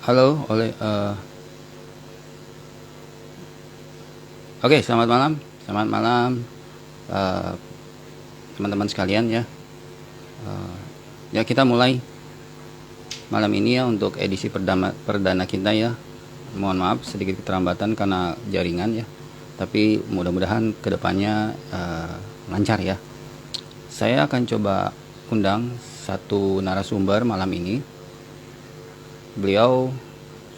Halo, oke, selamat malam, selamat malam, eh, teman-teman sekalian ya. Ya kita mulai malam ini ya untuk edisi perdana kita ya. Mohon maaf sedikit keterlambatan karena jaringan ya. Tapi mudah-mudahan kedepannya lancar ya. Saya akan coba undang satu narasumber malam ini. Beliau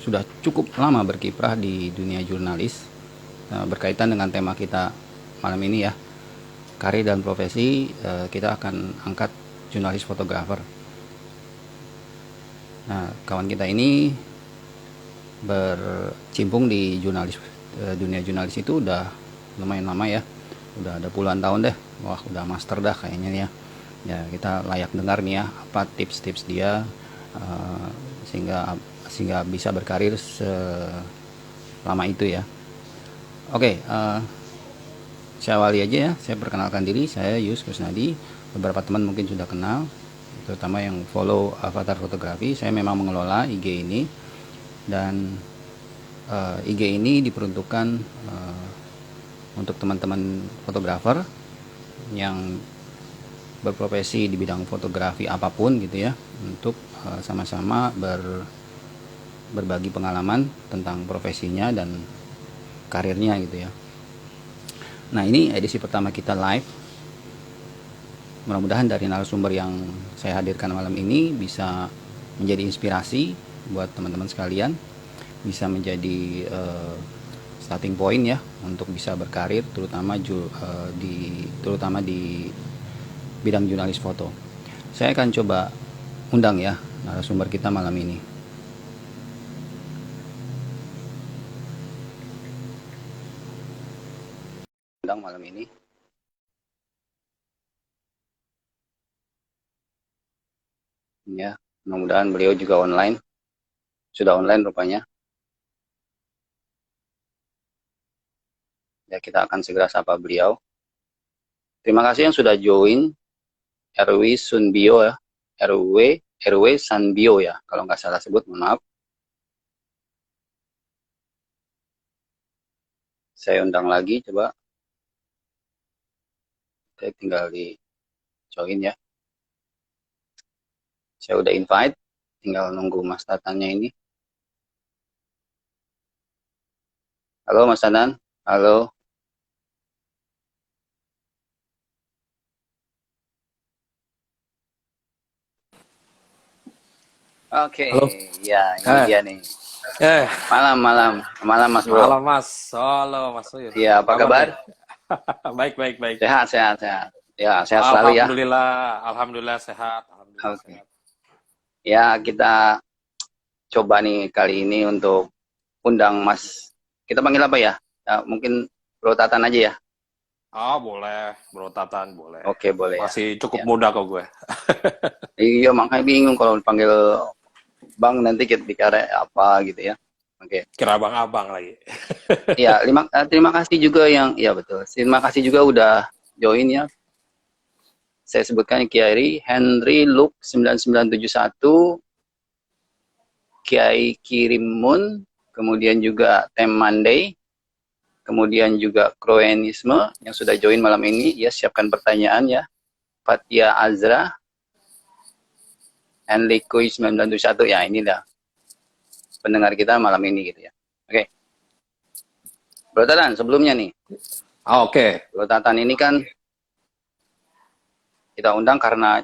sudah cukup lama berkiprah di dunia jurnalis, berkaitan dengan tema kita malam ini ya, karir dan profesi. Kita akan angkat jurnalis fotografer. Nah, kawan kita ini bercimpung di dunia jurnalis itu udah lumayan lama ya, udah ada puluhan tahun deh. Wah, udah master dah kayaknya ya. Ya, kita layak dengar nih ya apa tips-tips dia, eh, sehingga sehingga bisa berkarir selama itu ya. Oke, saya awali aja ya. Saya perkenalkan diri, saya Yus Kusnadi. Beberapa teman mungkin sudah kenal, terutama yang follow Avatar Fotografi. Saya memang mengelola IG ini, dan IG ini diperuntukkan untuk teman-teman fotografer yang berprofesi di bidang fotografi apapun gitu ya, untuk sama-sama berbagi pengalaman tentang profesinya dan karirnya gitu ya. Nah, ini edisi pertama kita live. Mudah-mudahan dari narasumber yang saya hadirkan malam ini bisa menjadi inspirasi buat teman-teman sekalian, bisa menjadi starting point ya untuk bisa berkarir, terutama di bidang jurnalis foto. Saya akan coba undang ya narasumber kita malam ini. Undang malam ini. Ya, mudah-mudahan beliau juga online. Sudah online rupanya. Ya, kita akan segera sapa beliau. Terima kasih yang sudah join. RW Sunbio ya. RW Sunbio ya. Kalau nggak salah sebut, mohon maaf. Saya undang lagi, coba. Saya tinggal di join ya. Saya udah invite, tinggal nunggu Mas Tatannya ini. Halo Mas Tatan, halo. Oke, Halo. ya ini Eh, dia nih. eh, Malam, malam, malam Mas Bro. malam Mas. Halo Mas Uyun. Ya, Apa apa kabar nih? kabar? Baik, baik, baik. Sehat, sehat, sehat. Ya, sehat selalu ya. Alhamdulillah, alhamdulillah sehat, alhamdulillah Oke. sehat. Ya, kita coba nih kali ini untuk undang Mas. Kita panggil apa ya? Ya mungkin Bro Tatan aja ya. Boleh, Bro Tatan, boleh. Oke, boleh ya. Masih cukup Ya. muda kok gue. Iya, makanya bingung kalau dipanggil Bang, nanti kita bicara apa gitu ya. Oke. Kira abang-abang lagi. Ya, terima kasih juga yang, ya betul. Terima kasih juga udah join ya. Saya sebutkan Kiai Henry Luke 9971, Kiai Kirimun, kemudian juga Tem Monday, kemudian juga Kroenisme yang sudah join malam ini. Ya, siapkan pertanyaan ya. Fatia Azra, Enlikui 9971, ya ini dah pendengar kita malam ini gitu ya. Oke. Bro Tatan, sebelumnya nih, Oke. Bro Tatan ini kan kita undang karena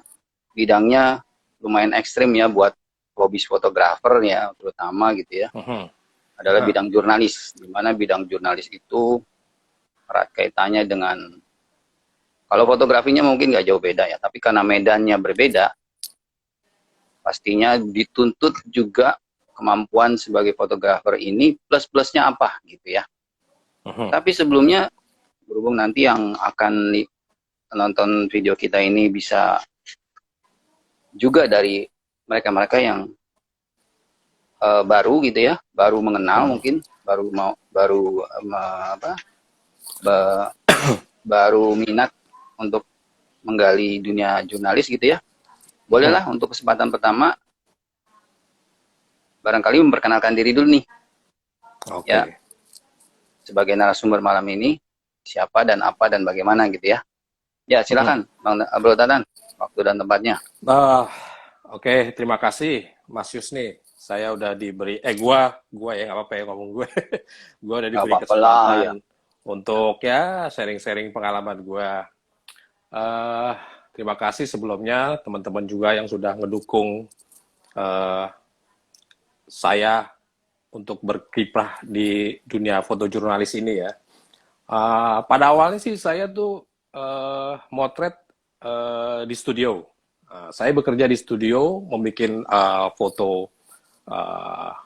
bidangnya lumayan ekstrim ya buat hobis fotografer ya, terutama gitu ya, Mhm. adalah bidang jurnalis, di mana bidang jurnalis itu erat kaitannya dengan, kalau fotografinya mungkin nggak jauh beda ya, tapi karena medannya berbeda, pastinya dituntut juga kemampuan sebagai fotografer ini plus-plusnya apa gitu ya. Mhm. Tapi sebelumnya, berhubung nanti yang akan nonton video kita ini bisa juga dari mereka-mereka yang baru gitu ya, baru mengenal Mhm. mungkin, baru apa, baru minat untuk menggali dunia jurnalis gitu ya. Mhm. Bolehlah untuk kesempatan pertama barangkali memperkenalkan diri dulu nih, Oke. ya, sebagai narasumber malam ini, siapa dan apa dan bagaimana gitu ya. Ya, Mhm. silakan Bro Tatan, waktu dan tempatnya. Ah, oke, terima kasih Mas Yusni. Saya udah diberi, gua ya nggak apa-apa ya ngomong gue. Gua udah Gak diberi apa-apa lah ya. kesempatan untuk ya sharing-sharing pengalaman gua. eh Terima kasih sebelumnya teman-teman juga yang sudah ngedukung eh saya untuk berkiprah di dunia fotojurnalis ini ya. Pada awalnya sih saya tuh motret di studio. Saya bekerja di studio, membuat foto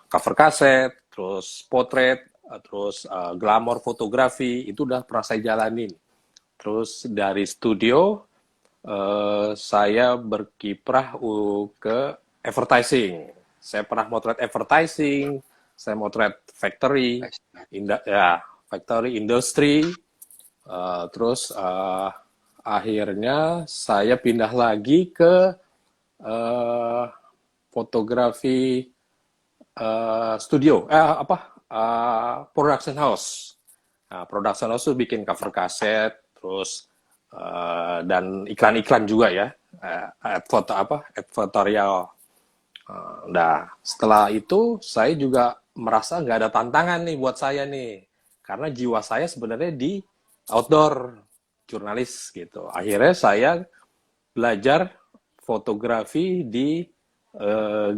cover kaset, terus potret, terus glamour fotografi, itu udah pernah saya jalanin. Terus dari studio, saya berkiprah ke advertising. Saya pernah motret advertising, saya motret factory, factory industri. Terus akhirnya saya pindah lagi ke uh, fotografi studio, production house. Nah, production house tuh bikin cover kaset, terus dan iklan-iklan juga ya, advertorial. Nah, setelah itu saya juga merasa nggak ada tantangan nih buat saya nih, karena jiwa saya sebenarnya di outdoor jurnalis gitu. Akhirnya saya belajar fotografi di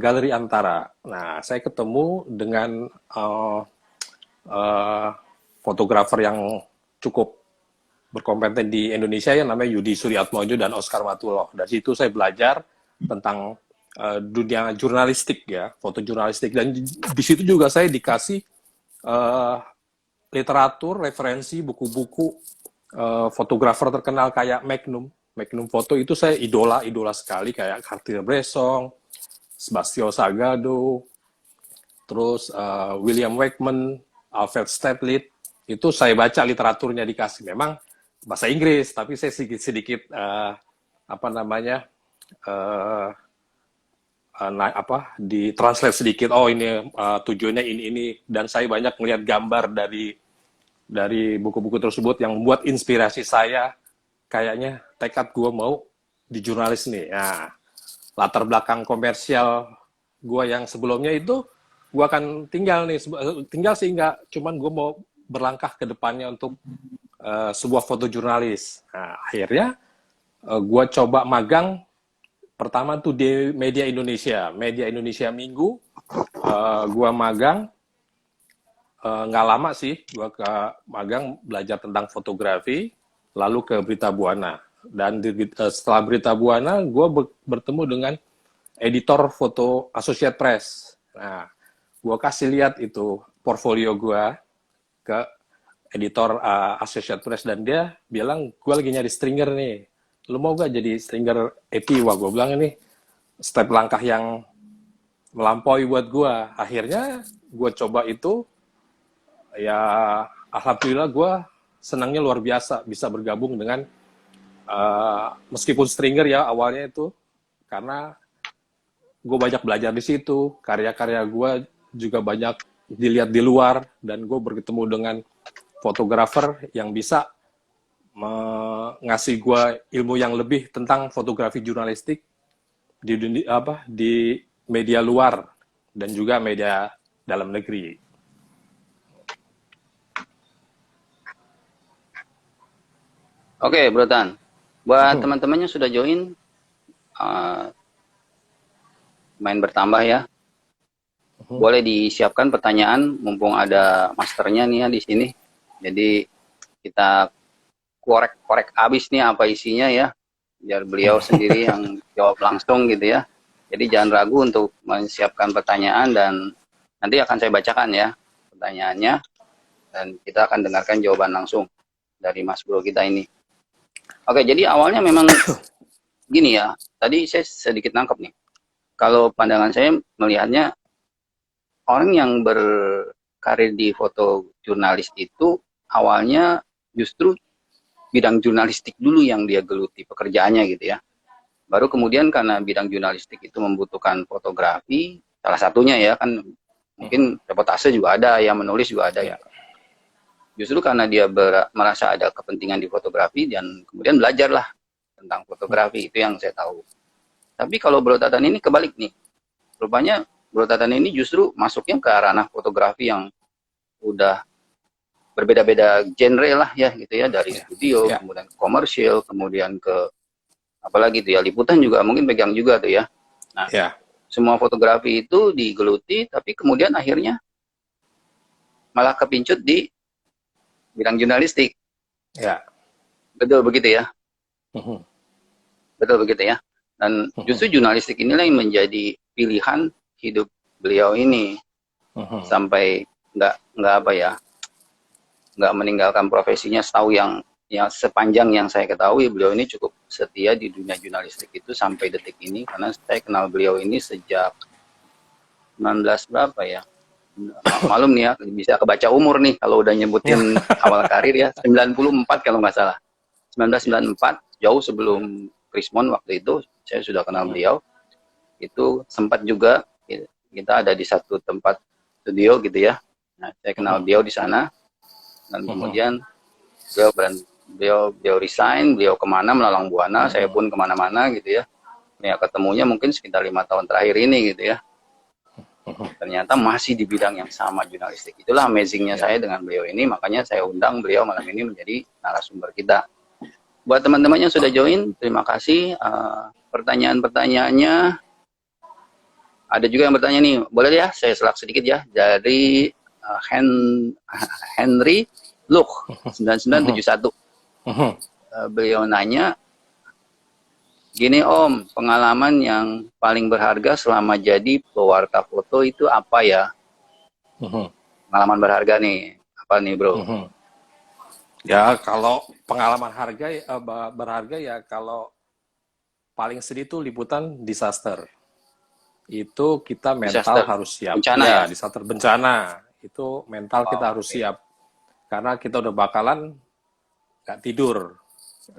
Galeri Antara. Nah, saya ketemu dengan uh, uh, fotografer yang cukup berkompeten di Indonesia yang namanya Yudi Suryatmojo dan Oscar Matuloh. Dari situ saya belajar tentang dunia jurnalistik ya, foto jurnalistik, dan di situ juga saya dikasih uh, literatur, referensi, buku-buku fotografer terkenal kayak Magnum. Magnum Foto itu saya idola sekali, kayak Cartier-Bresson, Sebastião Salgado, terus William Wakeman, Alfred Stedtler. Itu saya baca literaturnya, dikasih memang bahasa Inggris, tapi saya sedikit apa namanya uh, ditranslate sedikit. Oh, ini tujuannya ini, dan saya banyak melihat gambar dari buku-buku tersebut yang membuat inspirasi saya, kayaknya tekad gue mau di jurnalis nih. Nah, latar belakang komersial gue yang sebelumnya itu, gue akan tinggal sih enggak, cuman gue mau berlangkah ke depannya untuk sebuah fotojurnalis. Nah, akhirnya gue coba magang pertama tuh di Media Indonesia Minggu. Gue magang nggak lama sih, gue ke magang belajar tentang fotografi, lalu ke Berita Buana. Dan setelah Berita Buana, gue bertemu dengan editor foto Associated Press. Nah, gue kasih lihat itu portfolio gue ke editor Associated Press, dan dia bilang, gue lagi nyari stringer nih, lu mau gak jadi stringer EPI? Wah, gue bilang ini step langkah yang melampaui buat gue. Akhirnya gue coba itu, ya alhamdulillah gue senangnya luar biasa bisa bergabung dengan meskipun stringer ya awalnya itu, karena gue banyak belajar di situ, karya-karya gue juga banyak dilihat di luar, dan gue bertemu dengan fotografer yang bisa ngasih gue ilmu yang lebih tentang fotografi jurnalistik di dunia, di media luar dan juga media dalam negeri. Oke, Bro Tan. Buat teman-temannya sudah join, main bertambah ya. Boleh disiapkan pertanyaan, mumpung ada masternya nih ya di sini. Jadi kita korek abis nih apa isinya ya, biar beliau sendiri yang jawab langsung gitu ya. Jadi jangan ragu untuk menyiapkan pertanyaan, dan nanti akan saya bacakan ya pertanyaannya, dan kita akan dengarkan jawaban langsung dari Mas Bro kita ini. Oke, jadi awalnya memang gini ya, tadi saya sedikit nangkep nih. Kalau pandangan saya melihatnya, orang yang berkarir di foto jurnalis itu awalnya justru bidang jurnalistik dulu yang dia geluti pekerjaannya gitu ya. Baru kemudian karena bidang jurnalistik itu membutuhkan fotografi, salah satunya ya kan, mungkin reportase juga ada, yang menulis juga ada. Ya. Justru karena dia merasa ada kepentingan di fotografi dan kemudian belajarlah tentang fotografi, itu yang saya tahu. Tapi kalau Bro Tatan ini kebalik nih, rupanya Bro Tatan ini justru masuknya ke ranah fotografi yang udah berbeda-beda genre lah ya gitu ya, dari studio, kemudian ke komersial, kemudian ke apalagi tuh ya, liputan juga mungkin pegang juga tuh ya. Nah, semua fotografi itu digeluti, tapi kemudian akhirnya malah kepincut di bidang jurnalistik. Ya. Betul begitu ya? Betul begitu ya? Dan justru jurnalistik inilah yang menjadi pilihan hidup beliau ini. Sampai nggak apa ya, nggak meninggalkan profesinya. Setahu yang sepanjang yang saya ketahui, beliau ini cukup setia di dunia jurnalistik itu sampai detik ini, karena saya kenal beliau ini sejak 19 berapa ya, malum nih ya, bisa kebaca umur nih kalau udah nyebutin awal karir ya, 94 kalau nggak salah, 1994, jauh sebelum Krismon. Waktu itu saya sudah kenal beliau. Itu sempat juga kita ada di satu tempat studio gitu ya. Nah, saya kenal beliau di sana, dan kemudian beliau resign, beliau kemana, melalang buana, saya pun kemana-mana gitu ya. Ya ketemunya mungkin sekitar 5 tahun terakhir ini gitu ya. Ternyata masih di bidang yang sama, jurnalistik. Itulah amazingnya saya dengan beliau ini, makanya saya undang beliau malam ini menjadi narasumber kita. Buat teman-teman yang sudah join, terima kasih. Pertanyaan-pertanyaannya, ada juga yang bertanya nih, boleh ya saya selak sedikit ya, dari Henry Luke 9971. Beliau nanya, gini Om, pengalaman yang paling berharga selama jadi pewarta foto itu apa ya? Pengalaman berharga nih, apa nih Bro? Ya kalau pengalaman berharga ya, kalau paling sedih itu liputan disaster. Itu kita mental harus siap. Bencana ya? Disaster bencana. Itu mental kita harus siap. Karena kita udah bakalan nggak tidur.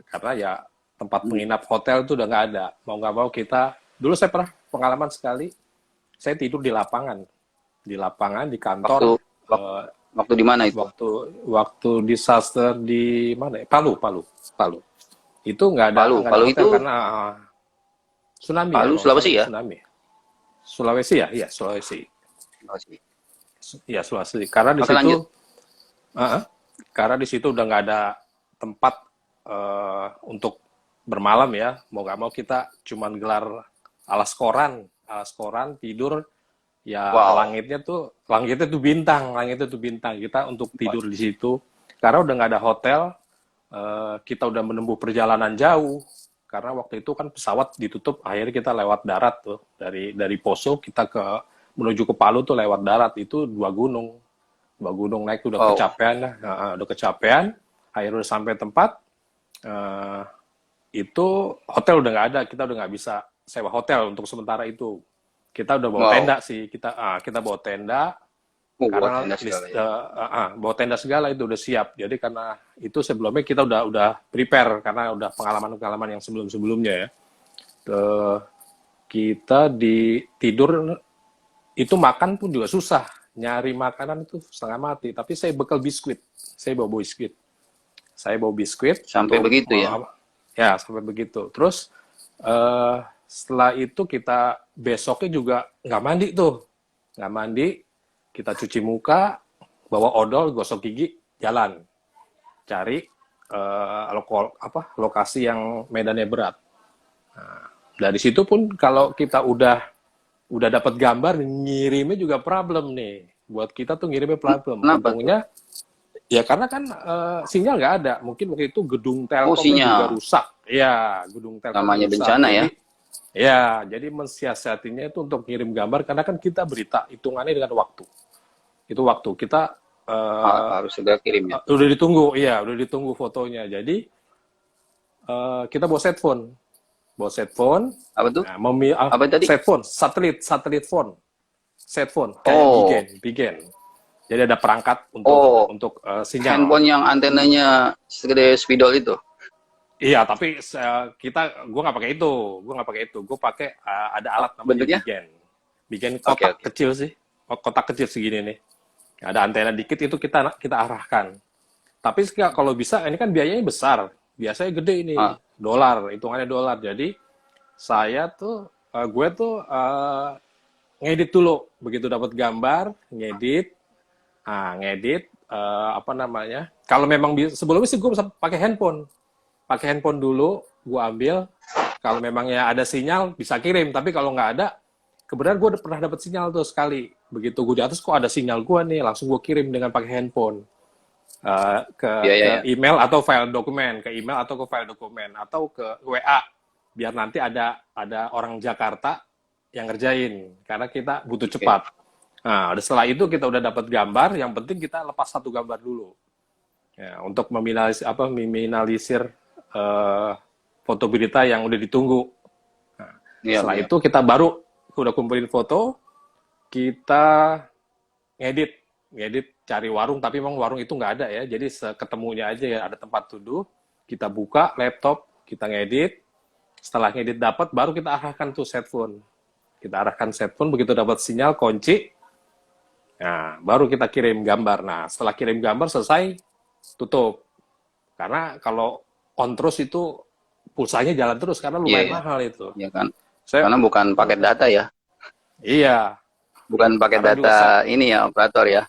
Karena ya tempat penginap hotel itu udah nggak ada. Mau nggak mau kita, dulu saya pernah pengalaman sekali, saya tidur di lapangan. Di lapangan, di kantor. Waktu di mana itu? Waktu disaster di mana? Palu. Itu nggak ada, Palu hotel itu karena tsunami. Palu, Sulawesi ya? Tsunami. Sulawesi ya? Iya, Sulawesi. Iya, Sulawesi. Karena di situ, karena di situ udah nggak ada tempat untuk bermalam ya. Mau nggak mau kita cuman gelar alas koran tidur. Ya langitnya tuh bintang, kita untuk tidur di situ. Karena udah nggak ada hotel, kita udah menempuh perjalanan jauh. Karena waktu itu kan pesawat ditutup, akhirnya kita lewat darat tuh, dari Poso kita menuju ke Palu tuh lewat darat. Itu dua gunung naik tuh udah kecapean, akhirnya udah sampai tempat, itu hotel udah nggak ada, kita udah nggak bisa sewa hotel untuk sementara itu. Kita udah bawa tenda sih, kita bawa tenda, karena bawa tenda segala itu udah siap. Jadi karena itu sebelumnya kita udah prepare, karena udah pengalaman yang sebelumnya ya. Kita tidur itu, makan pun juga susah, nyari makanan itu setengah mati. Tapi saya bekal biskuit, saya bawa biskuit sampai begitu ya. Ya sampai begitu. Terus setelah itu kita besoknya juga nggak mandi, kita cuci muka, bawa odol, gosok gigi, jalan, cari lokasi yang medannya berat. Nah, dari situ pun kalau kita udah dapat gambar, ngirimnya juga problem nih. Buat kita tuh ngirimnya problem. Untungnya ya karena kan sinyal nggak ada. Mungkin waktu itu gedung Telkomnya juga rusak. Ya, gedung Telkom namanya rusak. Bencana ya. Ya, jadi mensiasatinya itu untuk ngirim gambar, karena kan kita berita hitungannya dengan waktu. Itu waktu kita harus segera kirimnya. Udah ditunggu fotonya. Jadi kita bawa set phone. Apa tuh? Nah, apa tadi? Set phone, satelit phone. Set phone kayak Bigen. Jadi ada perangkat untuk sinyal. Handphone yang antenanya segede spidol itu. Iya, tapi gue nggak pakai itu. Gue pakai ada alat namanya Bigen. bikin Oke, kotak oke. kecil sih, kotak kecil segini nih. Ada antena dikit itu kita arahkan. Tapi kalau bisa ini kan biayanya besar. Biasanya gede ini, Ah, dolar, hitungannya dolar. Jadi gue tuh ngedit dulu. Begitu dapat gambar, ngedit, ngedit apa namanya? Kalau memang sebelumnya sih gue bisa pakai handphone dulu, gue ambil. Kalau memangnya ada sinyal bisa kirim. Tapi kalau nggak ada, kebetulan gue udah pernah dapat sinyal tuh sekali. Begitu gue di atas kok ada sinyal gue nih, langsung gue kirim dengan pakai handphone. Ke iya, iya, ke iya. email atau file dokumen, ke email atau ke file dokumen atau ke WA, biar nanti ada orang Jakarta yang ngerjain karena kita butuh Oke. cepat. Nah, setelah itu kita udah dapat gambar, yang penting kita lepas satu gambar dulu ya untuk meminimalisir eh, foto berita yang udah ditunggu. Nah, Iya, setelah iya. itu kita baru udah kumpulin foto, kita ngedit ngedit cari warung, tapi memang warung itu nggak ada ya, jadi ketemunya aja ya, ada tempat duduk, kita buka laptop, kita ngedit. Setelah ngedit dapat, baru kita arahkan tuh set phone, kita arahkan set phone, begitu dapat sinyal kunci, nah baru kita kirim gambar. Nah setelah kirim gambar selesai, tutup. Karena kalau on terus itu pulsanya jalan terus karena Iya, lumayan iya. mahal itu. Iya kan. Saya Karena bukan paket data ya. iya, Bukan paket karena juga data ini ya, operator ya.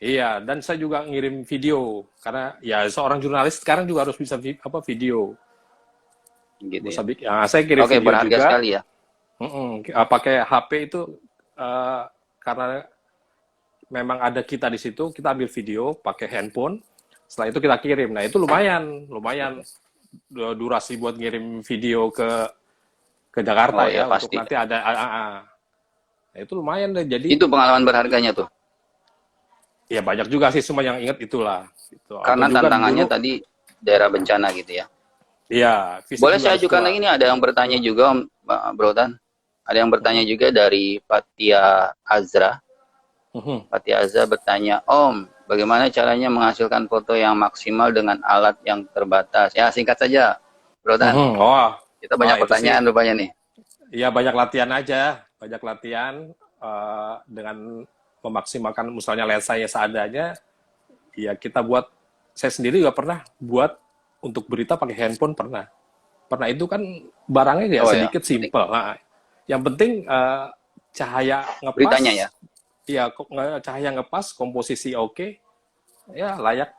iya, dan saya juga ngirim video karena ya seorang jurnalis sekarang juga harus bisa video. Gitu ya. Saya kirim Oke, video berharga juga. sekali ya. Pakai HP itu karena memang ada kita di situ, kita ambil video pakai handphone. Setelah itu kita kirim. Nah itu lumayan, lumayan durasi buat ngirim video ke Oh Jakarta ya, ya untuk pasti. nanti ada. Nah, itu lumayan deh. Jadi Itu pengalaman berharganya tuh. ya banyak juga sih semua yang ingat itulah. Gitu. Atau Karena juga tantangannya dulu, tadi daerah bencana gitu ya. ya fisik Boleh juga saya harus ajukan kuat. lagi nih, ada yang bertanya juga Om, Bro Tan. Ada yang bertanya Mhm, juga dari Fatia Azra. mhm, Fatia Azra bertanya, Om, bagaimana caranya menghasilkan foto yang maksimal dengan alat yang terbatas? Ya, singkat saja, Bro Tan. mhm. Oh, Kita banyak itu sih. pertanyaan rupanya nih. Ya banyak latihan aja, banyak latihan dengan memaksimalkan misalnya lensa saya seadanya. Ya kita buat, saya sendiri juga pernah buat untuk berita pakai handphone pernah. Pernah itu kan barangnya ya Oh ya, sedikit penting. simpel. Nah, yang penting cahaya ngepas, Beritanya ya. ya cahaya ngepas, komposisi oke, ya layak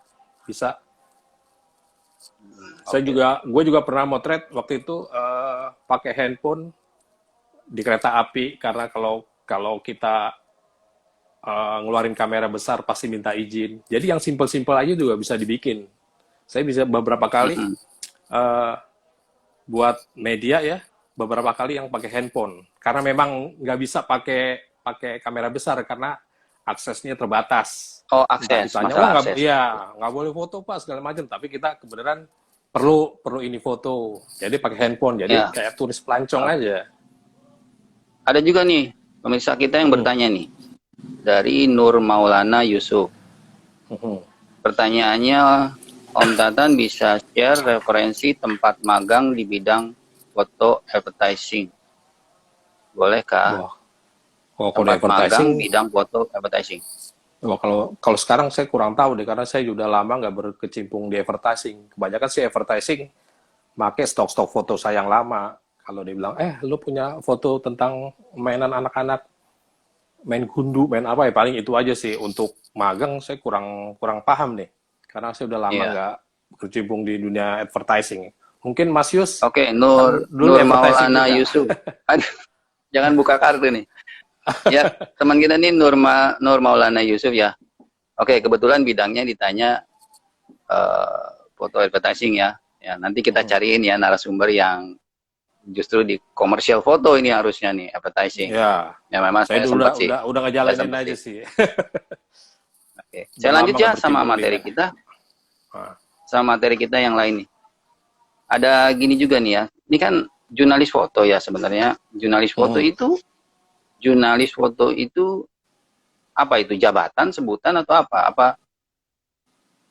bisa. Oke. Gue juga pernah motret waktu itu pakai handphone di kereta api karena kalau kalau kita ngeluarin kamera besar pasti minta izin. Jadi yang simpel-simpel aja juga bisa dibikin. Saya bisa beberapa kali Mm-mm. eh, buat media ya, beberapa kali yang pakai handphone. Karena memang nggak bisa pakai pakai kamera besar karena aksesnya terbatas. Oh, Entah akses, ditanya, oh masalah nggak, akses. iya nggak boleh foto pak segala macam. Tapi kita kebenaran perlu perlu ini foto. Jadi pakai handphone. Jadi Ya, kayak turis pelancong oke. aja. Ada juga nih pemirsa kita yang Hmm, bertanya nih dari Nur Maulana Yusuf. hmm. Pertanyaannya, Om Tatan bisa share referensi tempat magang di bidang foto advertising. Bolehkah? Wah, kalau Tempat magang advertising, bidang foto advertising. wah, kalau kalau sekarang saya kurang tahu deh karena saya sudah lama nggak berkecimpung di advertising. Kebanyakan sih advertising pakai stok-stok foto saya yang lama. Kalau dia bilang, lu punya foto tentang mainan anak-anak, main gundu, main apa ya, paling itu aja sih. Untuk magang saya kurang kurang paham nih, karena saya udah lama Iya. nggak berkecimpung di dunia advertising. Mungkin Mas Yus Oke, kan Nur dulu Nur advertising Maulana juga. Yusuf. Aduh, jangan buka kartu nih. Ya, teman kita nih Nur Maulana Yusuf ya. Oke, kebetulan bidangnya ditanya foto advertising ya. Ya, nanti kita Mhm. cariin ya narasumber yang justru di komersial foto ini harusnya nih advertising. Ya, Ya memang saya saya sempat sih. udah Saya ngejalanin sempat aja sih. sih. Oke. Udah Saya lama lanjut nggak ya sama berkecimpung di materi sana. kita. Nah, Sama materi kita yang lain nih. Ada gini juga nih ya. Ini kan jurnalis foto ya sebenarnya. mhm. Jurnalis foto itu apa itu? Jabatan, sebutan atau apa? Apa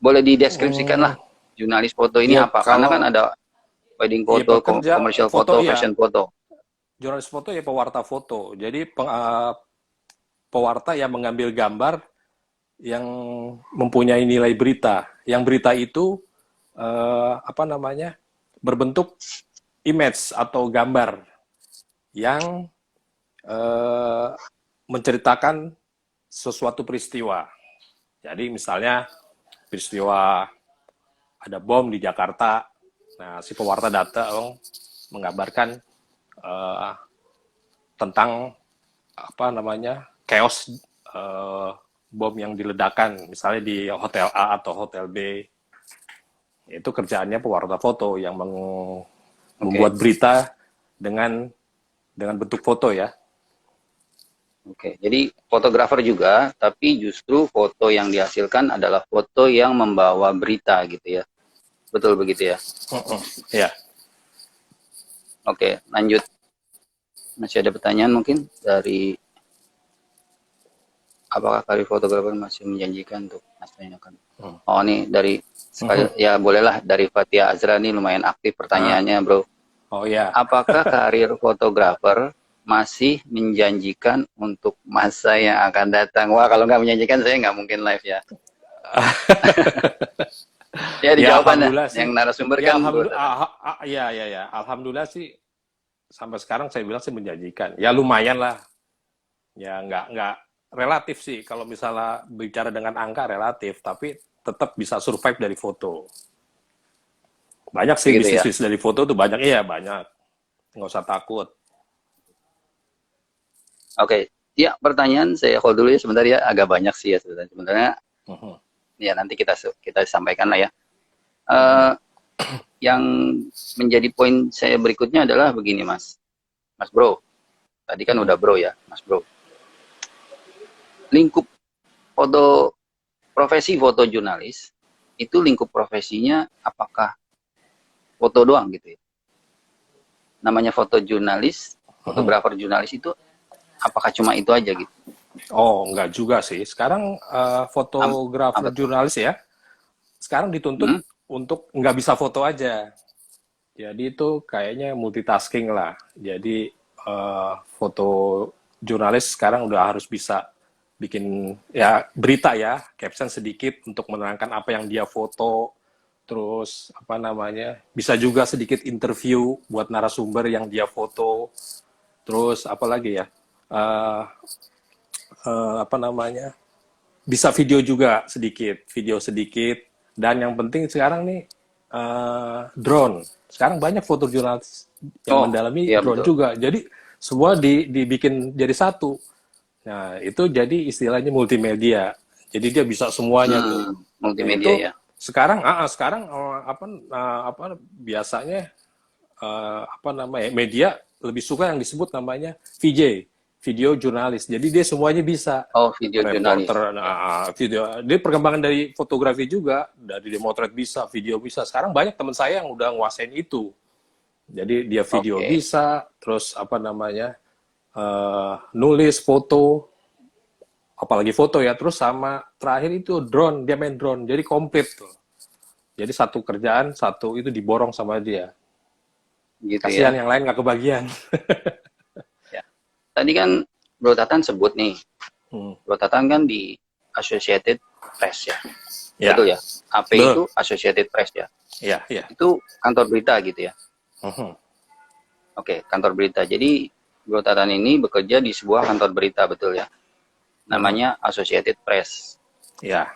boleh dideskripsikan lah Hmm, jurnalis foto ini ya apa? Karena kan kalau ada wedding ya foto, pekerja commercial foto foto, ya, fashion foto. Jurnalis foto ya pewarta foto. Jadi pewarta yang mengambil gambar yang mempunyai nilai berita. Yang berita itu apa namanya, berbentuk image atau gambar yang menceritakan sesuatu peristiwa. Jadi misalnya peristiwa ada bom di Jakarta, nah si pewarta datang menggambarkan tentang apa namanya chaos bom yang diledakkan, misalnya di hotel A atau hotel B. Itu kerjaannya pewarta foto yang membuat berita dengan bentuk foto ya. Oke, jadi fotografer juga, tapi justru foto yang dihasilkan adalah foto yang membawa berita gitu ya. Betul begitu ya? Ya. Oke, lanjut. Masih ada pertanyaan mungkin dari apakah karir fotografer masih menjanjikan untuk Mas tanyakan? Oh, ini dari sekali ya bolehlah dari Fatia Azra nih lumayan aktif pertanyaannya, Bro. Oh ya. Apakah karir fotografer masih menjanjikan untuk masa yang akan datang? Wah, kalau nggak menjanjikan saya nggak mungkin live ya. Ya dijawab yang narasumber ya, kan. Ya. Alhamdulillah sih sampai sekarang saya bilang sih menjanjikan. Ya lumayan lah. Ya nggak relatif sih kalau misalnya bicara dengan angka relatif, tapi tetap bisa survive dari foto. Banyak sih Begitu bisnis dari foto tuh banyak, iya banyak. Nggak usah takut. Oke, ya pertanyaan saya hold dulu ya sebentar ya, agak banyak sih ya sebenarnya. Ya nanti kita sampaikan lah ya. Yang menjadi poin saya berikutnya adalah begini Mas Bro. Tadi kan udah Bro ya, Mas Bro. Lingkup profesi foto jurnalis itu lingkup profesinya apakah foto doang gitu ya? Namanya foto jurnalis, fotografer jurnalis itu apakah cuma itu aja gitu? Oh, enggak juga sih. Sekarang fotografer jurnalis ya, sekarang dituntut untuk nggak bisa foto aja. Jadi itu kayaknya multitasking lah. Jadi foto jurnalis sekarang udah harus bisa bikin ya berita ya, caption sedikit untuk menerangkan apa yang dia foto. Terus apa namanya, bisa juga sedikit interview buat narasumber yang dia foto. Terus apa lagi ya? Apa namanya, bisa video juga video sedikit, dan yang penting sekarang nih drone. Sekarang banyak foto jurnalis yang mendalami drone betul. Juga, jadi semua dibikin jadi satu. Nah itu jadi istilahnya multimedia, jadi dia bisa semuanya tuh. Multimedia nah, itu, ya. Sekarang biasanya apa namanya media lebih suka yang disebut namanya VJ, video jurnalis. Jadi dia semuanya bisa. Oh, video jurnalis. Video. Dia perkembangan dari fotografi juga, dari demotret bisa, video bisa. Sekarang banyak teman saya yang udah nguasain itu. Jadi dia video bisa, terus apa namanya nulis foto, apalagi foto ya. Terus sama terakhir itu drone, dia main drone. Jadi komplit tuh. Jadi satu kerjaan, satu itu diborong sama dia. Gitu kasihan ya. Yang lain nggak kebagian. Ya. Tadi kan Bro Tatan sebut nih, Bro Tatan kan di Associated Press ya, betul ya? AP itu Associated Press ya? Iya. Itu kantor berita gitu ya? Oke, kantor berita. Jadi Bro Tatan ini bekerja di sebuah kantor berita, betul ya? Namanya Associated Press. Iya.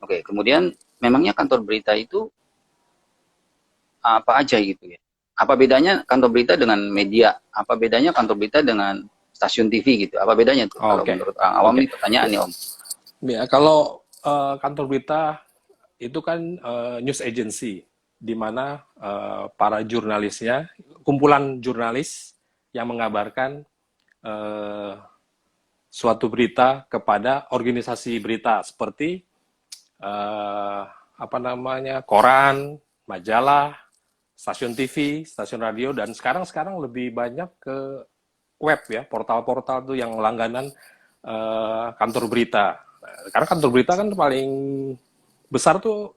Oke, kemudian memangnya kantor berita itu apa aja gitu ya? Apa bedanya kantor berita dengan media? Apa bedanya kantor berita dengan stasiun TV gitu? Apa bedanya tuh? Kalau menurut orang awam ini pertanyaan nih Om. Ya, kalau kantor berita itu kan news agency, di mana para jurnalisnya, kumpulan jurnalis yang mengabarkan suatu berita kepada organisasi berita seperti apa namanya, koran, majalah, stasiun TV, stasiun radio, dan sekarang lebih banyak ke web ya, portal-portal tuh yang langganan kantor berita. Karena kantor berita kan paling besar tuh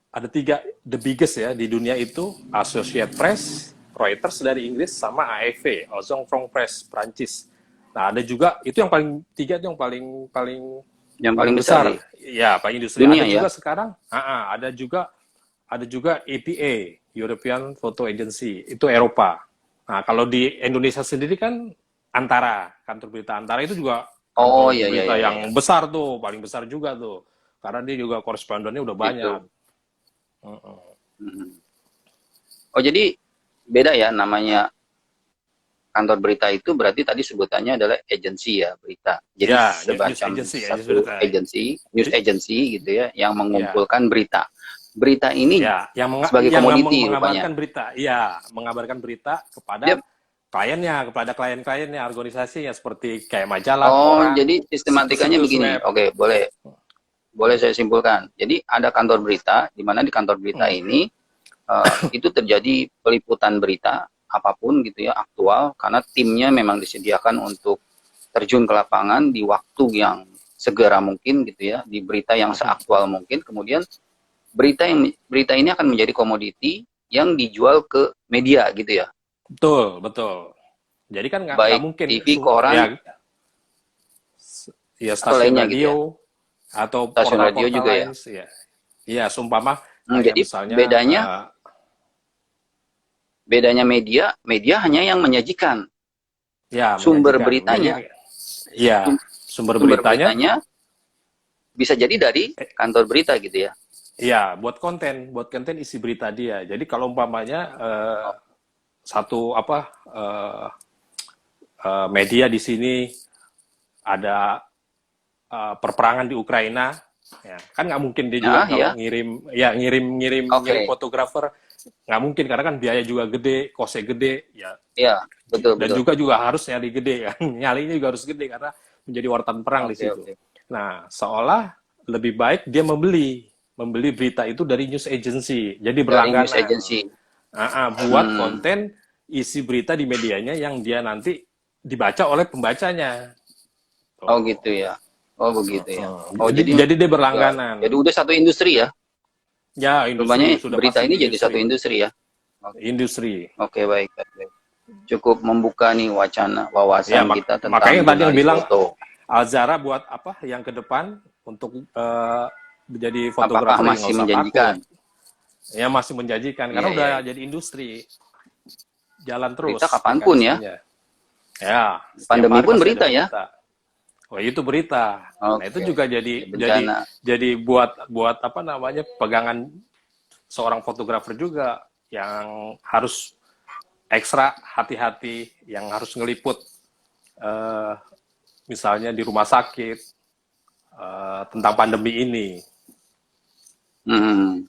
ada 3, the biggest ya di dunia itu, Associated Press, Reuters dari Inggris sama AFP, Agence France Presse Prancis. Nah, ada juga itu yang paling tiga itu yang paling paling Yang paling paling besar besar. di Ya, paling industri. dunia Ada ya. juga sekarang, ada juga EPA, European Photo Agency, itu Eropa. Nah, kalau di Indonesia sendiri kan Antara, kantor berita Antara itu juga Oh kantor iya iya berita iya iya. yang besar tuh, paling besar juga tuh. Karena dia juga korespondennya udah banyak. Gitu. Mm. Oh jadi beda ya namanya kantor berita itu berarti tadi sebutannya adalah agensi ya berita. Jadi Ya, news semacam agency, agency satu berita. agensi, news agency gitu ya, yang Ya, mengumpulkan berita. Berita ini ya, sebagai yang komoditi rupanya. mengabarkan berita, ya, mengabarkan berita Dia, kepada kliennya, kepada klien-kliennya, organisasinya seperti kayak majalah, oh koran, jadi sistematikanya situs-situs begini. web. Oke, boleh boleh saya simpulkan. Jadi ada kantor berita, di mana di kantor berita Hmm, ini itu terjadi peliputan berita apapun gitu ya aktual karena timnya memang disediakan untuk terjun ke lapangan di waktu yang segera mungkin gitu ya di berita yang seaktual mungkin kemudian berita ini akan menjadi komoditi yang dijual ke media gitu ya betul, betul. Jadi kan nggak baik mungkin, TV koran ya, ya atau stasiun lainnya gitu ya radio atau stasiun radio portal-portal juga lain, ya. ya, ya, sumpama kayak Jadi misalnya, bedanya media hanya yang menyajikan ya sumber menyajikan. beritanya Ya sumber sumber beritanya. beritanya bisa jadi dari kantor berita gitu ya. Iya, buat konten isi berita dia. Jadi kalau umpamanya Oh, satu apa media di sini ada perperangan di Ukraina, ya kan nggak mungkin dia juga ya, kalau ya. ngirim ya ngirim Oke. fotografer nggak mungkin karena kan biaya juga gede, kosnya gede, ya Ya, betul dan betul. juga harus nyali gede kan, nyalinya juga harus gede karena menjadi wartawan perang di Oke situ. oke. Nah, seolah lebih baik dia membeli berita itu dari news agency, jadi Dari news berlangganan. agency. Buat Hmm. konten isi berita di medianya yang dia nanti dibaca oleh pembacanya. Oh Tuh. gitu ya. Oh begitu ya. Oh Jadi jadi dia udah berlangganan. jadi udah satu industri ya. Ya, industri Rupanya sudah berita pasti ini jadi satu industri. industri ya. Oke, Industri. oke baik, baik, baik. Cukup membuka nih wacana Ya, wawasan kita tentang makanya tadi yang jurnalis bilang foto. Alzara buat apa yang ke depan untuk menjadi Apakah fotografer yang masih nggak usah takut. menjanjikan Ya masih menjanjikan iya karena iya udah iya. jadi industri, jalan Berita terus kapanpun ya. mekanismenya. Ya, setiap Pandemi hari pun pasti ada berita ya. berita. Oh, itu berita. Nah, itu Oke. juga Ya, bencana. jadi buat apa namanya pegangan seorang fotografer juga yang harus ekstra hati-hati, yang harus ngeliput eh, misalnya di rumah sakit tentang pandemi ini. Hmm.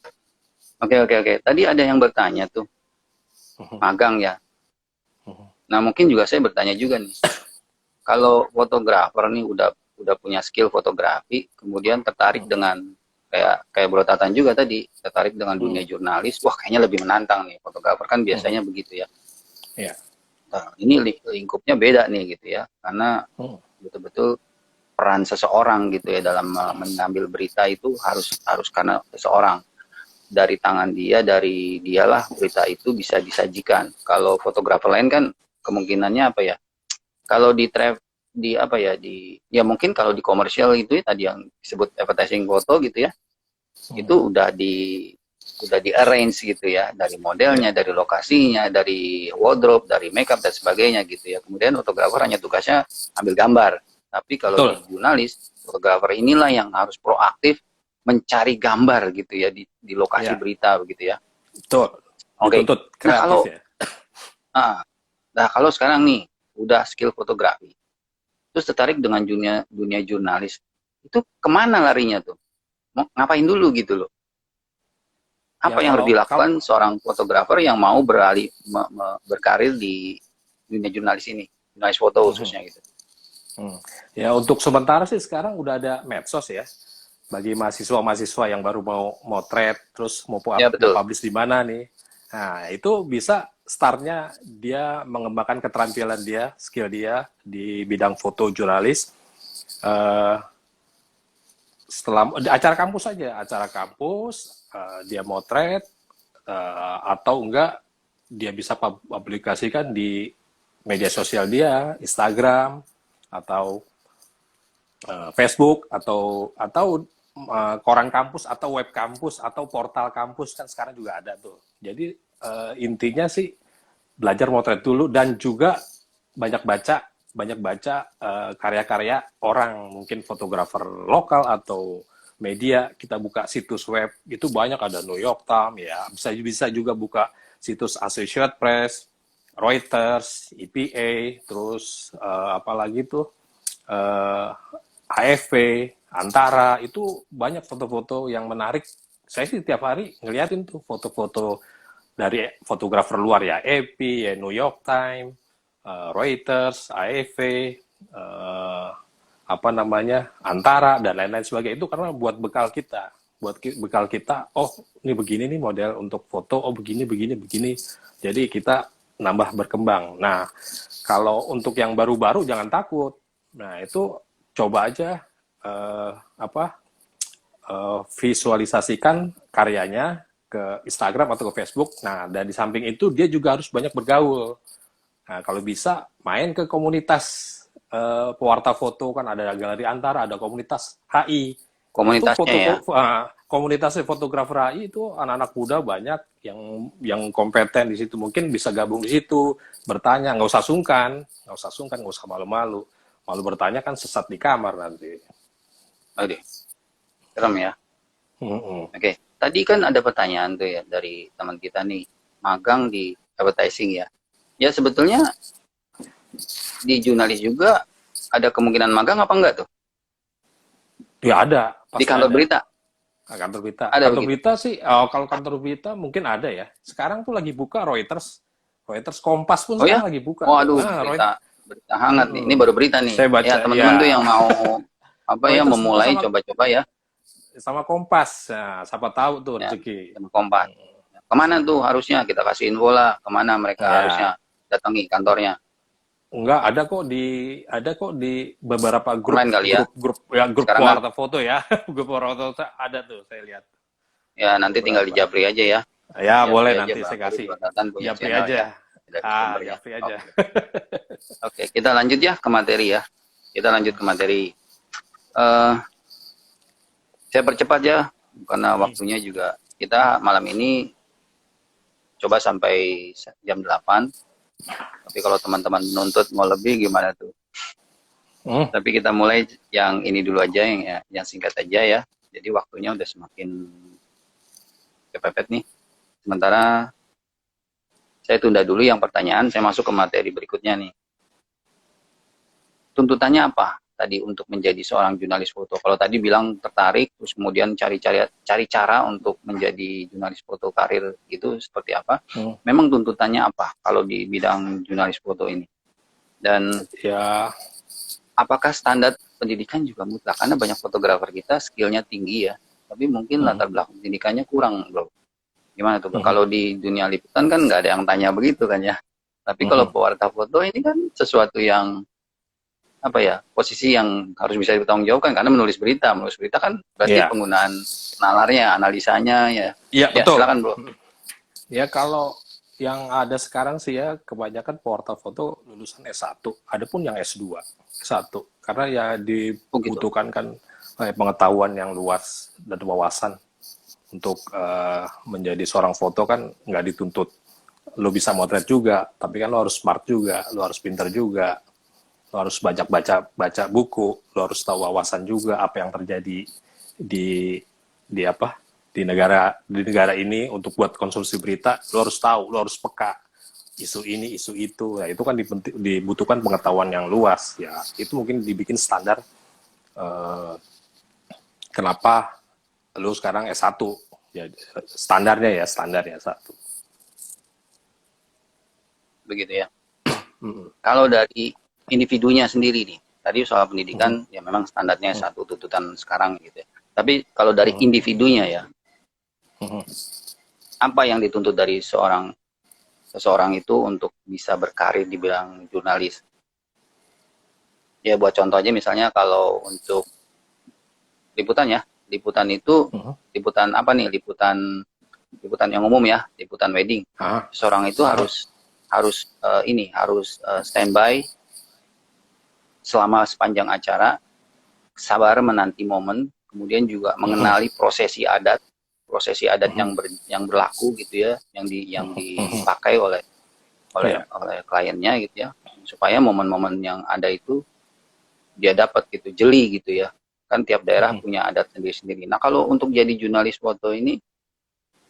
Oke oke oke. Tadi ada yang bertanya tuh magang ya. Nah mungkin juga saya bertanya juga nih. Kalau fotografer nih udah punya skill fotografi, kemudian tertarik dengan kayak kayak Bro Tatan juga tadi tertarik dengan dunia Hmm. jurnalis, wah kayaknya lebih menantang nih fotografer kan Hmm. biasanya begitu ya. Ya. Nah, ini lingkupnya beda nih gitu ya, karena Hmm. betul-betul peran seseorang gitu ya dalam mengambil berita itu harus harus karena seseorang dari tangan dia dari dialah berita itu bisa disajikan. Kalau fotografer lain kan kemungkinannya apa ya? Kalau di trap di apa ya di ya mungkin kalau di komersial itu ya tadi yang disebut advertising foto gitu ya itu udah di arrange gitu ya dari modelnya Ya. dari lokasinya dari wardrobe dari makeup dan sebagainya gitu ya kemudian fotografer hanya tugasnya ambil gambar tapi kalau Betul. di jurnalis fotografer inilah yang harus proaktif mencari gambar gitu ya di lokasi Ya. berita begitu ya Betul. oke Dituntut nah kreatif kalau ya. ah, nah kalau sekarang nih udah skill fotografi terus tertarik dengan dunia dunia jurnalis itu kemana larinya tuh mau ngapain dulu gitu loh Ya apa yang harus kalau dilakukan seorang fotografer yang mau beralih berkarir di dunia jurnalis ini jurnalis foto khususnya gitu ya untuk sementara sih sekarang udah ada medsos ya bagi mahasiswa-mahasiswa yang baru mau motret terus ya mau betul publish di mana nih. Nah, itu bisa startnya dia mengembangkan keterampilan dia, skill dia di bidang foto jurnalis. Eh, Setelah acara kampus saja, acara kampus dia motret atau enggak dia bisa publikasikan di media sosial dia, Instagram atau Facebook atau koran kampus atau web kampus atau portal kampus kan sekarang juga ada tuh. Jadi intinya sih belajar motret dulu dan juga banyak baca karya-karya orang, mungkin fotografer lokal atau media. Kita buka situs web itu banyak, ada New York Times ya, bisa juga buka situs Associated Press, Reuters, EPA, terus apalagi tuh AFP, Antara, itu banyak foto-foto yang menarik. Saya sih tiap hari ngeliatin tuh foto-foto dari fotografer luar ya, AP, ya New York Times, Reuters, AFP, apa namanya, Antara dan lain-lain sebagainya. Itu karena buat bekal kita, oh ini begini nih model untuk foto, oh begini. Jadi kita nambah berkembang. Nah, kalau untuk yang baru-baru jangan takut. Nah, itu coba aja visualisasikan karyanya ke Instagram atau ke Facebook. Nah, dan di samping itu dia juga harus banyak bergaul. Nah, kalau bisa main ke komunitas pewarta foto, kan ada galeri Antara, ada komunitas HI. Komunitasnya Itu ya. komunitas fotografer HI itu anak-anak muda banyak yang kompeten di situ. Mungkin bisa gabung di situ, bertanya, nggak usah sungkan, nggak usah malu-malu. Malu bertanya kan sesat di kamar nanti. Oke, serem ya. Mm-mm. Oke, tadi kan ada pertanyaan tuh ya dari teman kita nih, magang di advertising ya. Ya sebetulnya di jurnalis juga ada kemungkinan magang apa enggak tuh? Ya ada, Di pasti kantor ada. berita Nah, kantor berita. ada Kantor begitu. berita sih, kalau kantor berita mungkin ada ya. Sekarang tuh lagi buka Reuters, Kompas pun Oh ya? sekarang lagi buka Oh tuh. aduh, Nah, berita berita hangat nih. Ini Mm-mm. baru berita nih. Saya Ya baca teman-teman tuh ya yang mau apa ya Reuters memulai sama coba-coba ya, sama Kompas. Nah, siapa tahu tuh ya rezeki. sama Kompas. Kemana tuh harusnya kita kasih info lah, kemana mereka Ya, harusnya datangi kantornya? enggak ada kok di beberapa Online kali ya. grup Sekarang kan pewarta foto ya. Grup pewarta foto ada tuh saya lihat ya nanti tinggal di beberapa. Japri aja ya. Ya, Japri boleh aja nanti saya barangkali kasih. Jonathan punya Japri channel aja. ya. Dari sumber ya. Japri aja. Oke. Oke, kita lanjut ya ke materi ya. Kita lanjut ke materi. Eh, saya percepat ya, karena waktunya juga kita malam ini coba sampai jam 8. Tapi kalau teman-teman menuntut mau lebih gimana tuh? Hmm. Tapi kita mulai yang ini dulu aja, yang singkat aja ya. Jadi waktunya udah semakin kepepet nih. Sementara saya tunda dulu yang pertanyaan, saya masuk ke materi berikutnya nih. Tuntutannya apa tadi untuk menjadi seorang jurnalis foto? Kalau tadi bilang tertarik, terus kemudian cari cara untuk menjadi jurnalis foto karir itu seperti apa? Memang tuntutannya apa kalau di bidang jurnalis foto ini? Dan Ya, apakah standar pendidikan juga mutlak? Karena banyak fotografer kita skillnya tinggi ya, tapi mungkin latar belakang pendidikannya kurang, bro. Gimana tuh, bro? Kalau di dunia liputan kan nggak ada yang tanya begitu kan ya. Tapi kalau pewarta foto ini kan sesuatu yang apa ya, posisi yang harus bisa dipertanggungjawabkan, karena menulis berita kan berarti ya, penggunaan nalarnya, analisanya ya. ya, Ya, betul. silakan, bro. Ya, kalau yang ada sekarang sih ya kebanyakan pewarta foto lulusan S1, ada pun yang S2, S1. Karena ya dibutuhkan kan pengetahuan yang luas dan wawasan untuk menjadi seorang foto. Kan nggak dituntut lo bisa motret juga, tapi kan lo harus smart juga, lo harus pintar juga, lo harus banyak baca buku, lo harus tahu wawasan juga apa yang terjadi di apa di negara ini. Untuk buat konsumsi berita lo harus tahu, lo harus peka isu ini isu itu. Nah, itu kan dibutuhkan pengetahuan yang luas ya. Itu mungkin dibikin standar kenapa lo sekarang S1 ya, standarnya S1 Begitu ya. Kalau dari individunya sendiri nih, tadi soal pendidikan ya memang standarnya satu tuntutan sekarang gitu ya. Tapi kalau dari individunya ya, apa yang dituntut dari seseorang itu untuk bisa berkarir di bidang jurnalis? Ya buat contoh aja misalnya kalau untuk liputan ya, liputan itu liputan apa nih? Liputan liputan yang umum ya, liputan wedding. Ah, Seorang itu harus harus standby selama sepanjang acara, sabar menanti momen, kemudian juga mengenali prosesi adat yang berlaku gitu ya, yang dipakai oleh ya. kliennya gitu ya, supaya momen-momen yang ada itu dia dapat gitu, jeli gitu ya. Kan tiap daerah punya adat sendiri-sendiri. Nah, kalau untuk jadi jurnalis foto ini,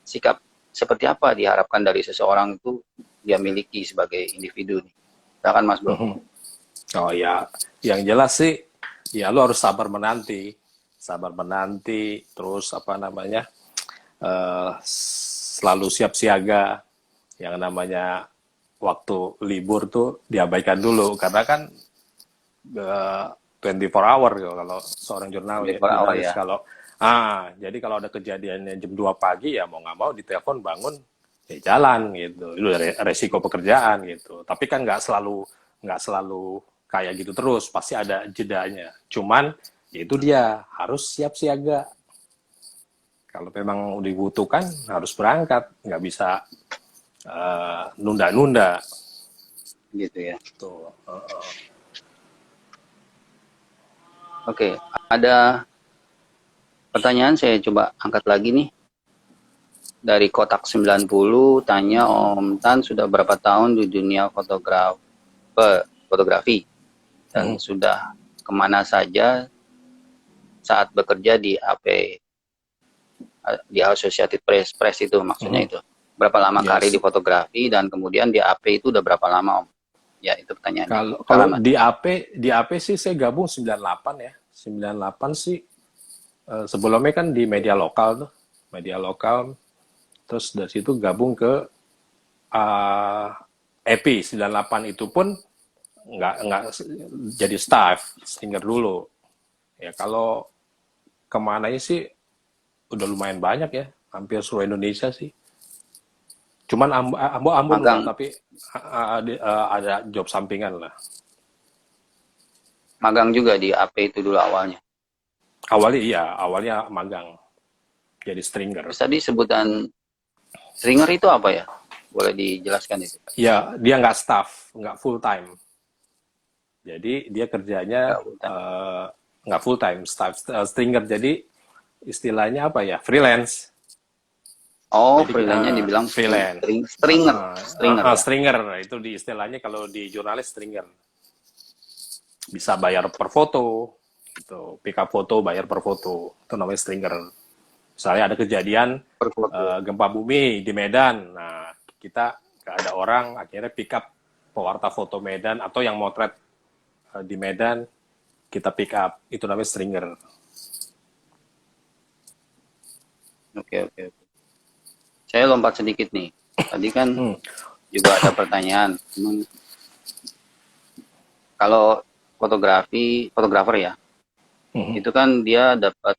sikap seperti apa diharapkan dari seseorang itu dia miliki sebagai individu nih? Silakan Mas Bro. Oh ya, yang jelas sih, ya lu harus sabar menanti, terus apa namanya, selalu siap siaga. Yang namanya waktu libur tuh diabaikan dulu, karena kan 24 hour gitu, kalau seorang 24 hour jurnalis ya. kalau jadi kalau ada kejadiannya jam 2 pagi ya mau nggak mau ditelepon bangun ya jalan gitu. Itu resiko pekerjaan gitu. Tapi kan nggak selalu kayak gitu terus, pasti ada jedanya. Cuman ya itu dia harus siap siaga. Kalau memang dibutuhkan harus berangkat, nggak bisa nunda-nunda Gitu ya. tuh. Oke, ada pertanyaan saya coba angkat lagi nih. Dari kotak 90 tanya Om Tan sudah berapa tahun di dunia fotografi dan sudah kemana saja saat bekerja di AP, di Associated Press itu maksudnya itu. Berapa lama karir di fotografi dan kemudian di AP itu udah berapa lama Om? Ya itu pertanyaannya. Kalau di AP sih saya gabung 98 ya. 98 sih sebelumnya kan di media lokal tuh. Media lokal, terus dari situ gabung ke EPI 98, itu pun nggak jadi staff, stringer dulu. Ya kalau kemananya sih udah lumayan banyak ya, hampir seluruh Indonesia sih. Cuman ambon Magang, enggak, tapi ada job sampingan lah. magang juga di AP itu dulu awalnya. Awalnya magang jadi stringer. Terus tadi sebutan stringer itu apa ya? Boleh dijelaskan itu? Ya, dia nggak staff, nggak full time. Jadi dia kerjanya nggak full time, staff stringer. Jadi istilahnya apa ya? Freelance. Oh, Jadi freelance-nya dibilang freelance. stringer ya. Stringer itu di istilahnya, kalau di jurnalis stringer. Bisa bayar per foto, gitu. Pick up foto bayar per foto. Itu namanya stringer. Misalnya ada kejadian Per foto. gempa bumi di Medan. Nah, kita nggak ada orang, akhirnya pick up pewarta foto Medan atau yang motret di Medan, kita pick up. Itu namanya stringer. Oke. Saya lompat sedikit nih. Tadi kan juga ada pertanyaan. Kalau fotografer ya, itu kan dia dapat